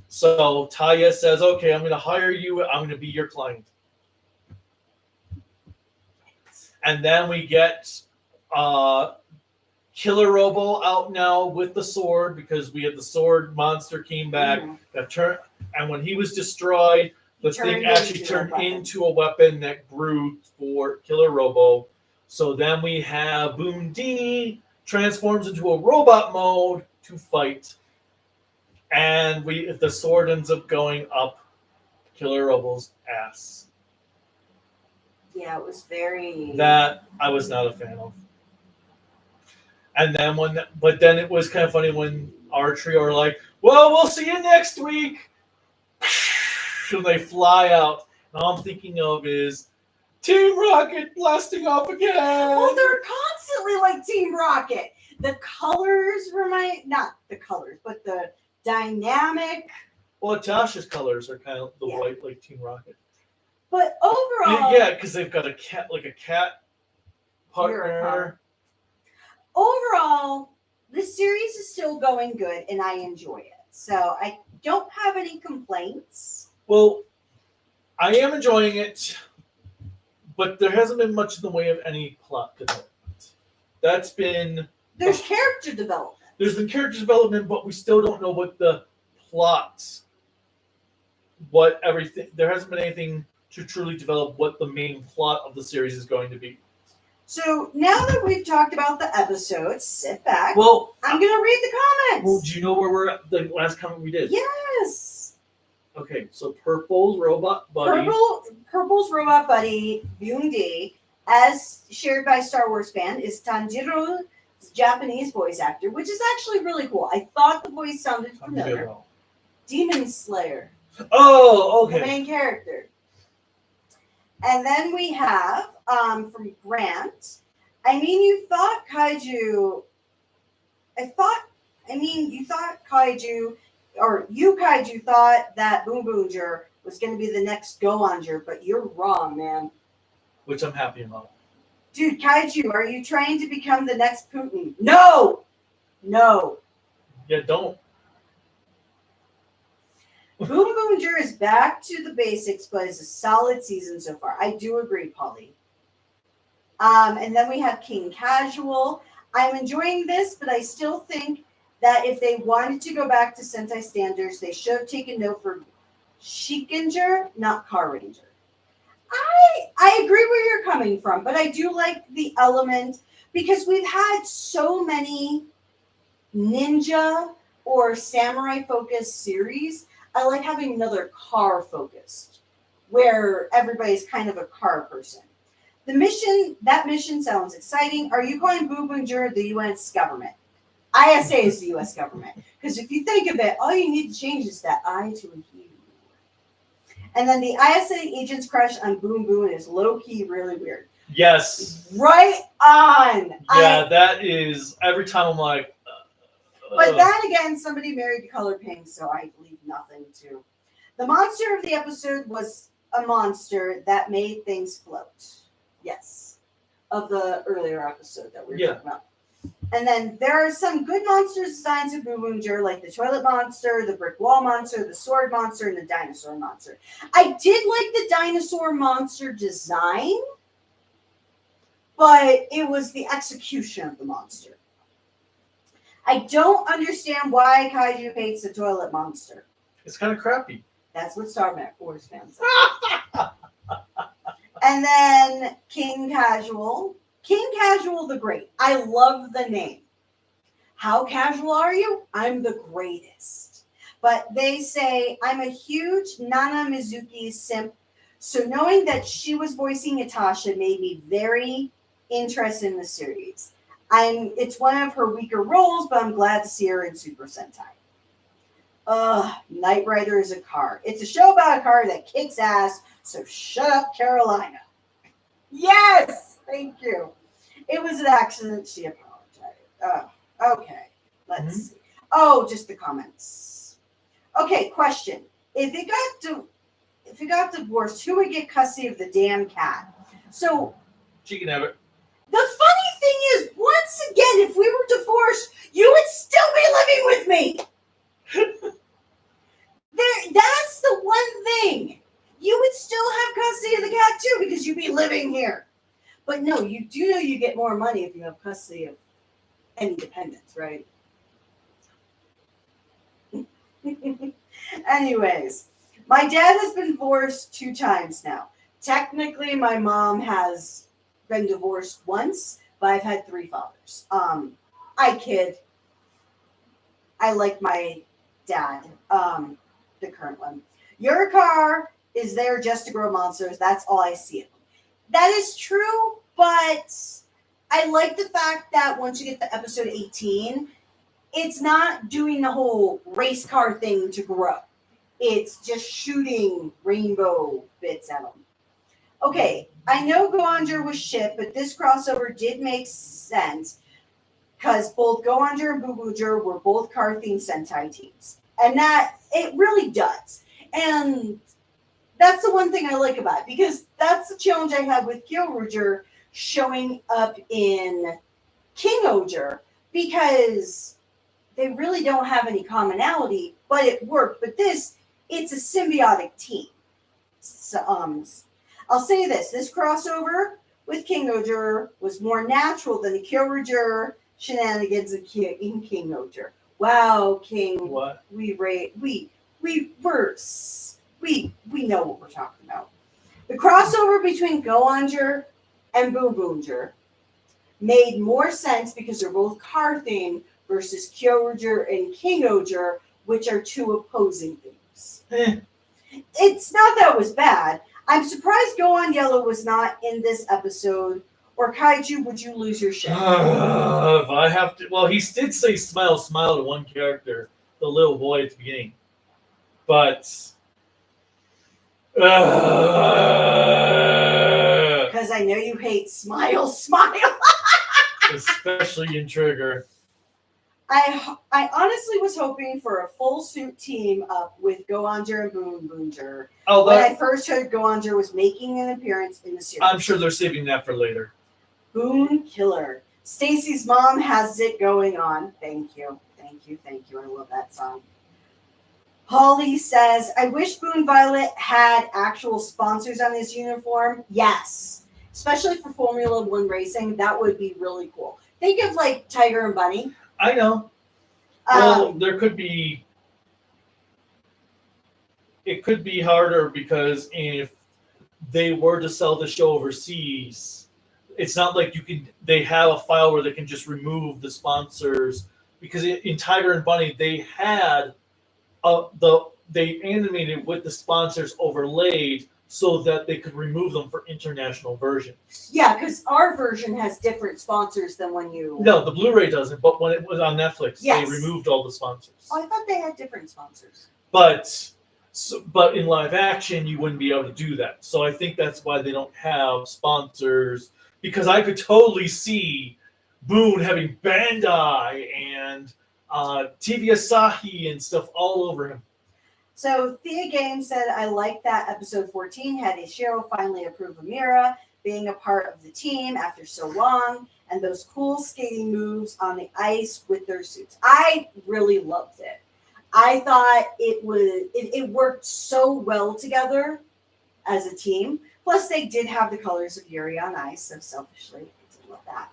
Speaker 2: So Taya says, okay, I'm going to hire you. I'm going to be your client. And then we get Killer Robo out now with the sword because we had the sword monster came back. And when he was destroyed, the thing actually turned into a weapon that grew for Killer Robo. So then we have Boone D transforms into a robot mode to fight. And the sword ends up going up Killer Robo's ass.
Speaker 1: Yeah, it was very...
Speaker 2: That I was not a fan of. And then but then it was kind of funny when our trio are like, well, we'll see you next week. And they fly out. And all I'm thinking of is Team Rocket blasting off again.
Speaker 1: Well, they're constantly like Team Rocket. The colors not the colors, but the dynamic.
Speaker 2: Well, Tasha's colors are kind of the white like Team Rocket.
Speaker 1: But overall,
Speaker 2: Yeah, because they've got a cat
Speaker 1: You're a
Speaker 2: partner.
Speaker 1: overall, the series is still going good, and I enjoy it. So I don't have any complaints.
Speaker 2: Well, I am enjoying it, but there hasn't been much in the way of any plot development. There's been
Speaker 1: character development.
Speaker 2: There's been character development, but we still don't know what the plot, what everything. There hasn't been anything to truly develop what the main plot of the series is going to be.
Speaker 1: So now that we've talked about the episodes, sit back.
Speaker 2: Well,
Speaker 1: I'm going to read the comments.
Speaker 2: Well, do you know where we're at? The last comment we did.
Speaker 1: Yes.
Speaker 2: Okay, so Purple's Robot Buddy.
Speaker 1: Purple's Robot Buddy, Boonboomger, as shared by Star Wars fan, is Tanjiro's Japanese voice actor, which is actually really cool. I thought the voice sounded familiar. Demon Slayer.
Speaker 2: Oh, okay.
Speaker 1: The main character. And then we have from Grant. You thought kaiju, or you kaiju thought that Boonboomger was going to be the next Goanger, but you're wrong, man.
Speaker 2: Which I'm happy about.
Speaker 1: Dude, kaiju, are you trying to become the next Putin? No!
Speaker 2: Yeah, don't.
Speaker 1: Boonboomger is back to the basics, but it's a solid season so far. I do agree, Polly. And then we have King Casual. I'm enjoying this, but I still think that if they wanted to go back to Sentai standards, they should have taken note for Shikanger, not Car Ranger. I agree where you're coming from, but I do like the element because we've had so many ninja or samurai focused series. I like having another car focused where everybody's kind of a car person. That mission sounds exciting. Are you calling Boonboomger the U.S. government? ISA is the U.S. government. Because if you think of it, all you need to change is that I to a U. And then the ISA agent's crush on Boom Boom is low-key really weird.
Speaker 2: Yes.
Speaker 1: Right on.
Speaker 2: Yeah, that is, every time I'm like...
Speaker 1: But then again, somebody married the color pink, so I leave nothing to... The monster of the episode was a monster that made things float. Yes. Of the earlier episode that we were talking about. And then there are some good monster designs of Boonboomger, like the toilet monster, the brick wall monster, the sword monster, and the dinosaur monster. I did like the dinosaur monster design, but it was the execution of the monster. I don't understand why Kaiju hates the toilet monster.
Speaker 2: It's kind of crappy.
Speaker 1: That's what Star Wars fans say. And then King Casual the Great. I love the name. How casual are you? I'm the greatest. But they say, I'm a huge Nana Mizuki simp, so knowing that she was voicing Natasha made me very interested in the series. It's one of her weaker roles, but I'm glad to see her in Super Sentai. Knight Rider is a car. It's a show about a car that kicks ass, so shut up, Carolina. Yes! Thank you. It was an accident. She apologized. Okay. Let's see. Oh, just the comments. Okay, question. If it got divorced, who would get custody of the damn cat? So
Speaker 2: she can have it.
Speaker 1: The funny thing is, once again, if we were divorced, you would still be living with me. That's the one thing. You would still have custody of the cat too, because you'd be living here. But no, you do know you get more money if you have custody of any dependents, right? Anyways, my dad has been divorced 2 times now. Technically, my mom has been divorced once, but I've had 3 fathers. I kid. I like my dad, the current one. Your car is there just to grow monsters. That's all I see it. That is true, but I like the fact that once you get to episode 18, it's not doing the whole race car thing to grow. It's just shooting rainbow bits at them. Okay, I know Goanger was shit, but this crossover did make sense because both Goanger and Boonboomger were both car-themed Sentai teams. And that, it really does. And that's the one thing I like about it, because that's the challenge I had with Kyoruger showing up in King Oger, because they really don't have any commonality, but it worked. But this, it's a symbiotic team. So, I'll say this crossover with King Oger was more natural than the Kyoruger shenanigans in King Oger. Wow, King.
Speaker 2: What?
Speaker 1: We know what we're talking about. The crossover between Goonboomger and Boonboomger made more sense because they're both car themed versus Kyoruger and King Oger, which are two opposing things. It's not that it was bad. I'm surprised Go On Yellow was not in this episode. Or Kaiju, would you lose your shit?
Speaker 2: If I have to, well, he did say smile, smile to one character, the little boy at the beginning. But
Speaker 1: because I know you hate smile, smile.
Speaker 2: Especially in Trigger.
Speaker 1: I honestly was hoping for a full suit team up with Goonboomger and Boonboomger. When I first heard Goonboomger was making an appearance in the series.
Speaker 2: I'm sure they're saving that for later.
Speaker 1: Boon Killer. Stacy's mom has it going on. Thank you. I love that song. Holly says, I wish Boon Violet had actual sponsors on his uniform. Yes. Especially for Formula One racing. That would be really cool. Think of like Tiger and Bunny.
Speaker 2: I know. Well, there could be. It could be harder because if they were to sell the show overseas, it's not like you can. They have a file where they can just remove the sponsors, because in Tiger and Bunny they had they animated with the sponsors overlaid so that they could remove them for international versions.
Speaker 1: Yeah, because our version has different sponsors than when you.
Speaker 2: No, the Blu-ray doesn't. But when it was on Netflix,
Speaker 1: yes,
Speaker 2: they removed all the sponsors.
Speaker 1: Oh, I thought they had different sponsors.
Speaker 2: But in live action, you wouldn't be able to do that. So I think that's why they don't have sponsors. Because I could totally see Boon having Bandai and TV Asahi and stuff all over him.
Speaker 1: So Thea Games said, I like that episode 14 had Ishiro finally approve Amira being a part of the team after so long, and those cool skating moves on the ice with their suits. I really loved it. I thought it worked so well together as a team. Plus, they did have the colors of Yuri on Ice, so selfishly, I did love that.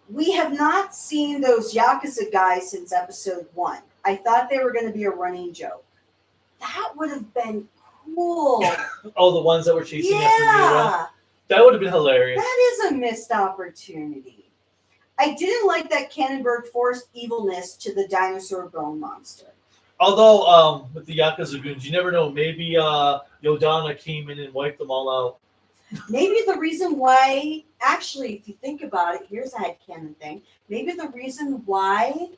Speaker 1: We have not seen those Yakuza guys since episode 1. I thought they were going to be a running joke. That would have been cool.
Speaker 2: Oh, the ones that were chasing after
Speaker 1: Yeah.
Speaker 2: That would have been hilarious.
Speaker 1: That is a missed opportunity. I didn't like that Cannonberg forced evilness to the dinosaur bone monster.
Speaker 2: Although, with the Yakuza goons, you never know. Maybe Yodana came in and wiped them all out.
Speaker 1: Maybe the reason why, actually, if you think about it, here's a headcanon thing. Maybe the reason why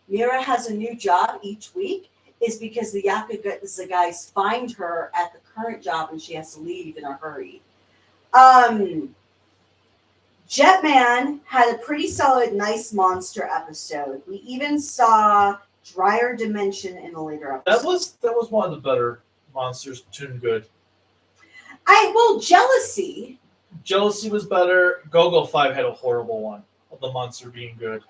Speaker 1: Mira has a new job each week is because the Yakuza guys find her at the current job and she has to leave in a hurry. Jetman had a pretty solid, nice monster episode. We even saw Dryer Dimension in a later episode.
Speaker 2: That was one of the better monsters, tuned good.
Speaker 1: Jealousy.
Speaker 2: Jealousy was better. Go-Go 5 had a horrible one of the monster being good.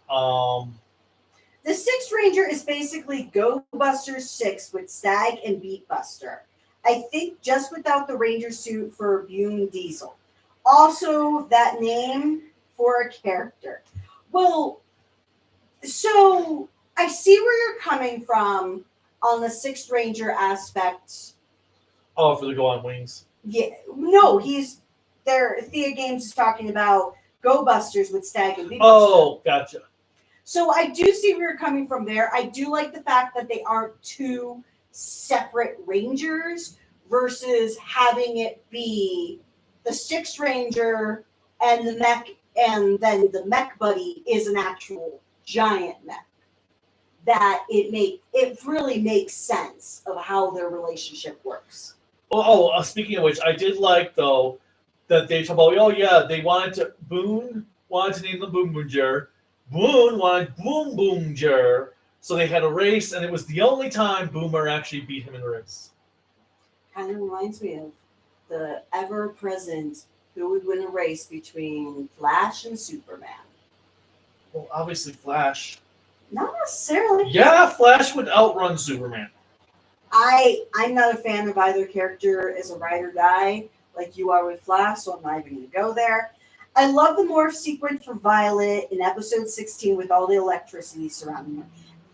Speaker 1: The Sixth Ranger is basically Go Buster 6 with Stag and Beat Buster. I think just without the Ranger suit for Bune Diesel. Also, that name for a character. Well, so I see where you're coming from on the Sixth Ranger aspect.
Speaker 2: Oh, for the Go On Wings.
Speaker 1: Yeah, no, he's there. Thea Games is talking about Go Busters with Stag and Beat Buster.
Speaker 2: Oh, gotcha.
Speaker 1: So I do see where you're coming from there. I do like the fact that they aren't two separate Rangers versus having it be the Sixth Ranger and the mech, and then the mech buddy is an actual giant mech. That it really makes sense of how their relationship works.
Speaker 2: Speaking of which, I did like, though, that they talk about, Boon wanted to name them Boonboomger. Boon wanted Boonboomger. So they had a race, and it was the only time Boomer actually beat him in a race.
Speaker 1: Kind of reminds me of the ever-present who would win a race between Flash and Superman.
Speaker 2: Well, obviously Flash.
Speaker 1: Not necessarily.
Speaker 2: Yeah, Flash would outrun Superman.
Speaker 1: I'm not a fan of either character as a ride or die, like you are with Flash, so I'm not even going to go there. I love the morph sequence for Violet in episode 16 with all the electricity surrounding her.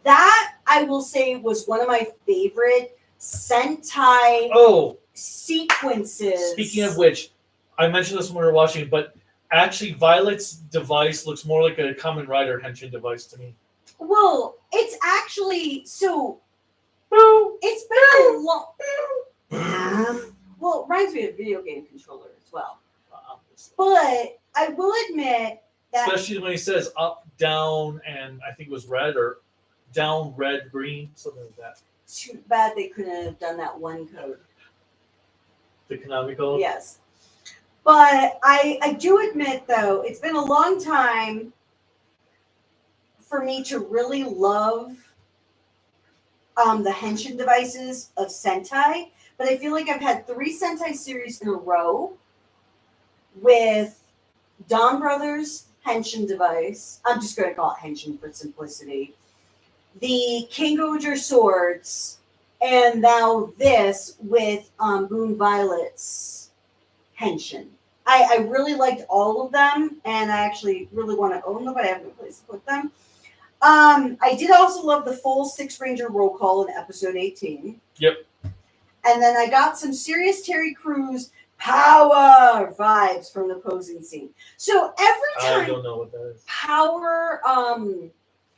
Speaker 1: That, I will say, was one of my favorite Sentai sequences.
Speaker 2: Speaking of which, I mentioned this when we were watching, but actually Violet's device looks more like a Kamen Rider Henshin device to me.
Speaker 1: Well, it's actually, so,
Speaker 2: Boo!
Speaker 1: it's been a long... Well, it reminds me of a video game controller as well. But I will admit that...
Speaker 2: Especially when he says up, down, and I think it was red, or down, red, green, something like that.
Speaker 1: Too bad they couldn't have done that one code.
Speaker 2: The Konami code?
Speaker 1: Yes. But I do admit, though, it's been a long time for me to really love the Henshin devices of Sentai. But I feel like I've had 3 Sentai series in a row with Dawn Brothers Henshin device. I'm just going to call it Henshin for simplicity. The King Oger swords, and now this with Boon Violet's Henshin. I really liked all of them, and I actually really want to own them, but I have no place to put them. I did also love the full Six Ranger roll call in episode 18.
Speaker 2: Yep.
Speaker 1: And then I got some serious Terry Crews power vibes from the posing scene. So every time...
Speaker 2: I don't know what that is.
Speaker 1: Power,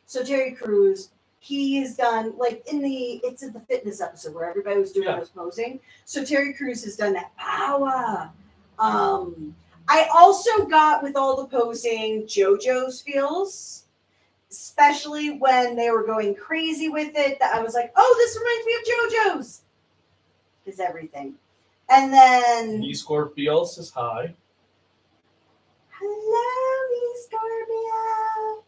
Speaker 1: so Terry Crews, he has done, like, it's in the fitness episode where everybody was doing those posing. So Terry Crews has done that power. I also got, with all the posing, JoJo's feels, especially when they were going crazy with it, that I was like, oh, this reminds me of JoJo's. Is everything. And then...
Speaker 2: E-Scorpio says hi.
Speaker 1: Hello, E-Scorpio.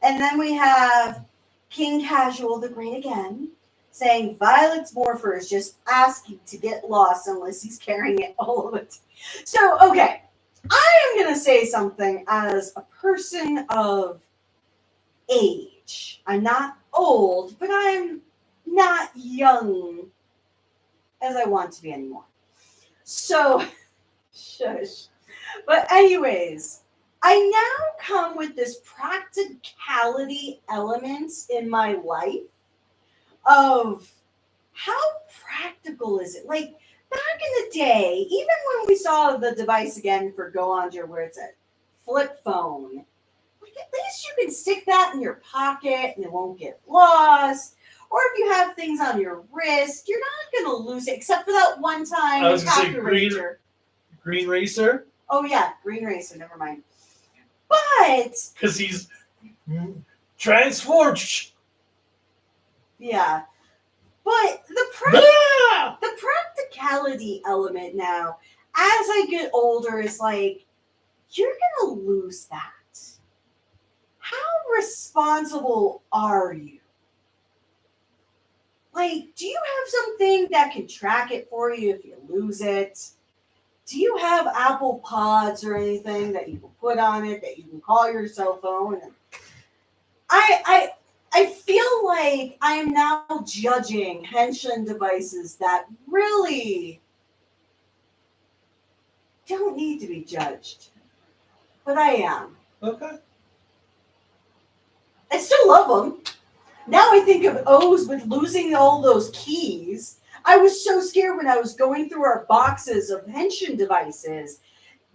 Speaker 1: And then we have King Casual, the Great Again, saying Violet's Morpher is just asking to get lost unless he's carrying it all of it. So, okay. I am going to say something as a person of age. I'm not old, but I'm not young as I want to be anymore. So, shush. But anyways, I now come with this practicality elements in my life of how practical is it? Like, back in the day, even when we saw the device again for Boonboomger where it's a flip phone, like at least you can stick that in your pocket and it won't get lost. Or if you have things on your wrist, you're not going to lose it, except for that one time.
Speaker 2: I was going to say Green Racer.
Speaker 1: Oh, yeah, Green Racer, never mind. But...
Speaker 2: Because he's transformed.
Speaker 1: Yeah. But the practicality element now, as I get older, is like, you're going to lose that. How responsible are you? Like, do you have something that can track it for you if you lose it? Do you have Apple Pods or anything that you can put on it that you can call your cell phone? I feel like I am now judging Henshin devices that really don't need to be judged. But I am.
Speaker 2: Okay.
Speaker 1: I still love them. Now I think of O's with losing all those keys. I was so scared when I was going through our boxes of Henshin devices,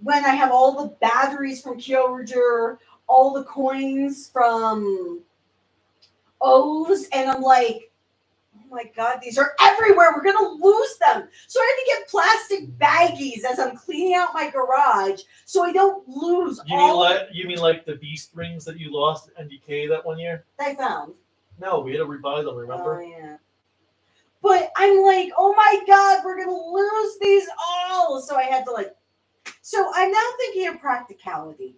Speaker 1: when I have all the batteries from Kyoger, all the coins from O's, and I'm like, oh my God, these are everywhere. We're going to lose them. So I had to get plastic baggies as I'm cleaning out my garage so I don't lose
Speaker 2: You mean like the beast rings that you lost at NDK that one year?
Speaker 1: I found.
Speaker 2: No, we had to rebuy them, remember?
Speaker 1: Oh, yeah. But I'm like, oh my God, we're going to lose these all. So I had to So I'm now thinking of practicality.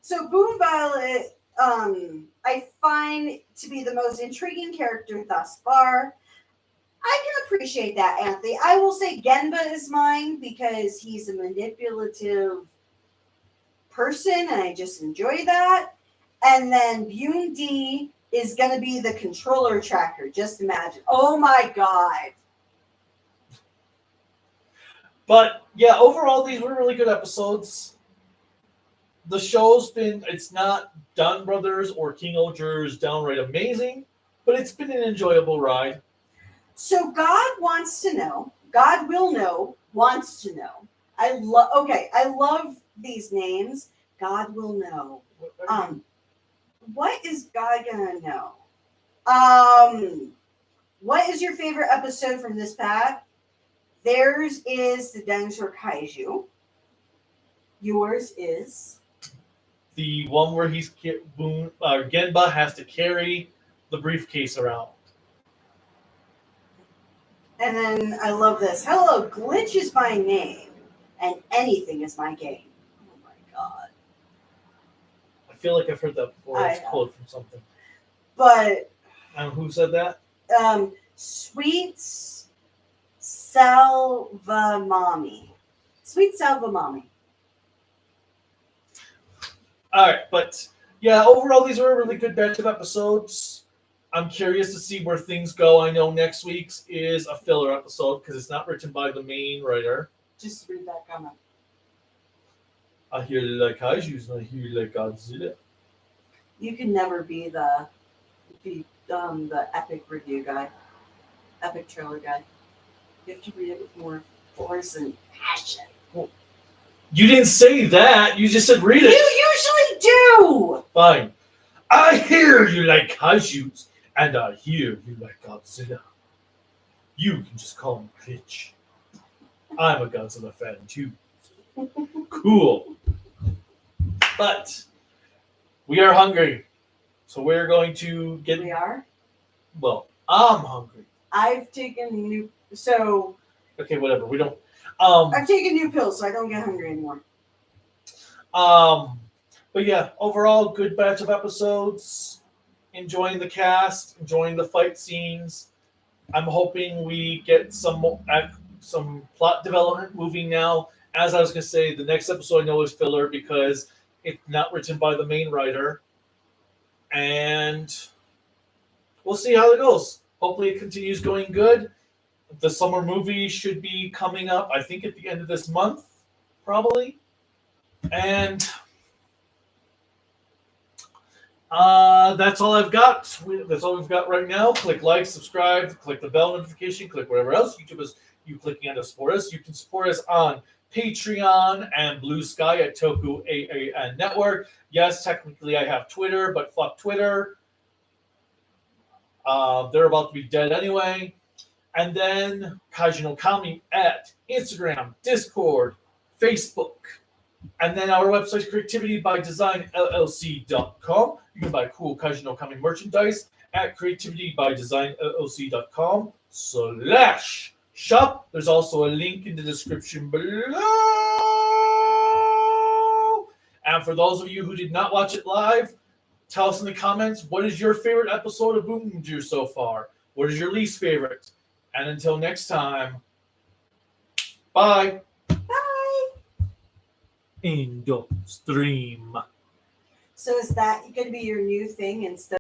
Speaker 1: So Boon Violet I find to be the most intriguing character thus far. I can appreciate that, Anthony. I will say Genba is mine because he's a manipulative person, and I just enjoy that. And then Bundi is going to be the controller tracker. Just imagine. Oh my god.
Speaker 2: But yeah, overall, these were really good episodes. The show's it's not Dunn Brothers or King Oger's downright amazing, but it's been an enjoyable ride.
Speaker 1: So God wants to know. God will know. Wants to know. I love these names. God will know. What is God gonna know? What is your favorite episode from this pack? Theirs is the dinosaur kaiju. Yours is
Speaker 2: the one where Genba has to carry the briefcase around.
Speaker 1: And then I love this. Hello, Glitch is my name, and anything is my game. Oh my god.
Speaker 2: I feel like I've heard that before. It's a quote from something.
Speaker 1: But
Speaker 2: who said that?
Speaker 1: Sweet Salva Mommy. Sweet Salva Mommy.
Speaker 2: All right, but yeah, overall, these were a really good batch of episodes. I'm curious to see where things go. I know next week's is a filler episode because it's not written by the main writer.
Speaker 1: Just read that comment.
Speaker 2: I hear you like kaijus and I hear you like Godzilla.
Speaker 1: You can never be the epic review guy, epic trailer guy. You have to read it with more force and passion.
Speaker 2: You didn't say that. You just said read it.
Speaker 1: You usually do.
Speaker 2: Fine. I hear you like kaijus, and I hear you like Godzilla. You can just call me Glitch. I'm a Godzilla fan too. Cool. But we are hungry, so we're going to get.
Speaker 1: We are.
Speaker 2: Well, I'm hungry.
Speaker 1: I've taken new. So.
Speaker 2: Okay, whatever. We don't.
Speaker 1: I've taken new pills, so I don't get hungry anymore.
Speaker 2: But yeah, overall, good batch of episodes. Enjoying the cast, enjoying the fight scenes. I'm hoping we get some plot development moving now. As I was going to say, the next episode I know is filler because it's not written by the main writer. And we'll see how it goes. Hopefully it continues going good. The summer movie should be coming up, I think, at the end of this month, probably. And that's all I've got. That's all we've got right now. Click like, subscribe, click the bell notification, click whatever else you clicking on to support us. You can support us on Patreon and Bluesky at Toku Network. Yes, technically I have Twitter, but fuck Twitter. They're about to be dead anyway. And then Kaiju no Kami at Instagram, Discord, Facebook. And then our website, creativitybydesignllc.com. You can buy cool Kaiju no Kami merchandise at creativitybydesignllc.com/shop. There's also a link in the description below. And for those of you who did not watch it live, tell us in the comments, what is your favorite episode of Boonboomger so far? What is your least favorite? And until next time, bye.
Speaker 1: Bye.
Speaker 2: End of stream.
Speaker 1: So is that going to be your new thing instead?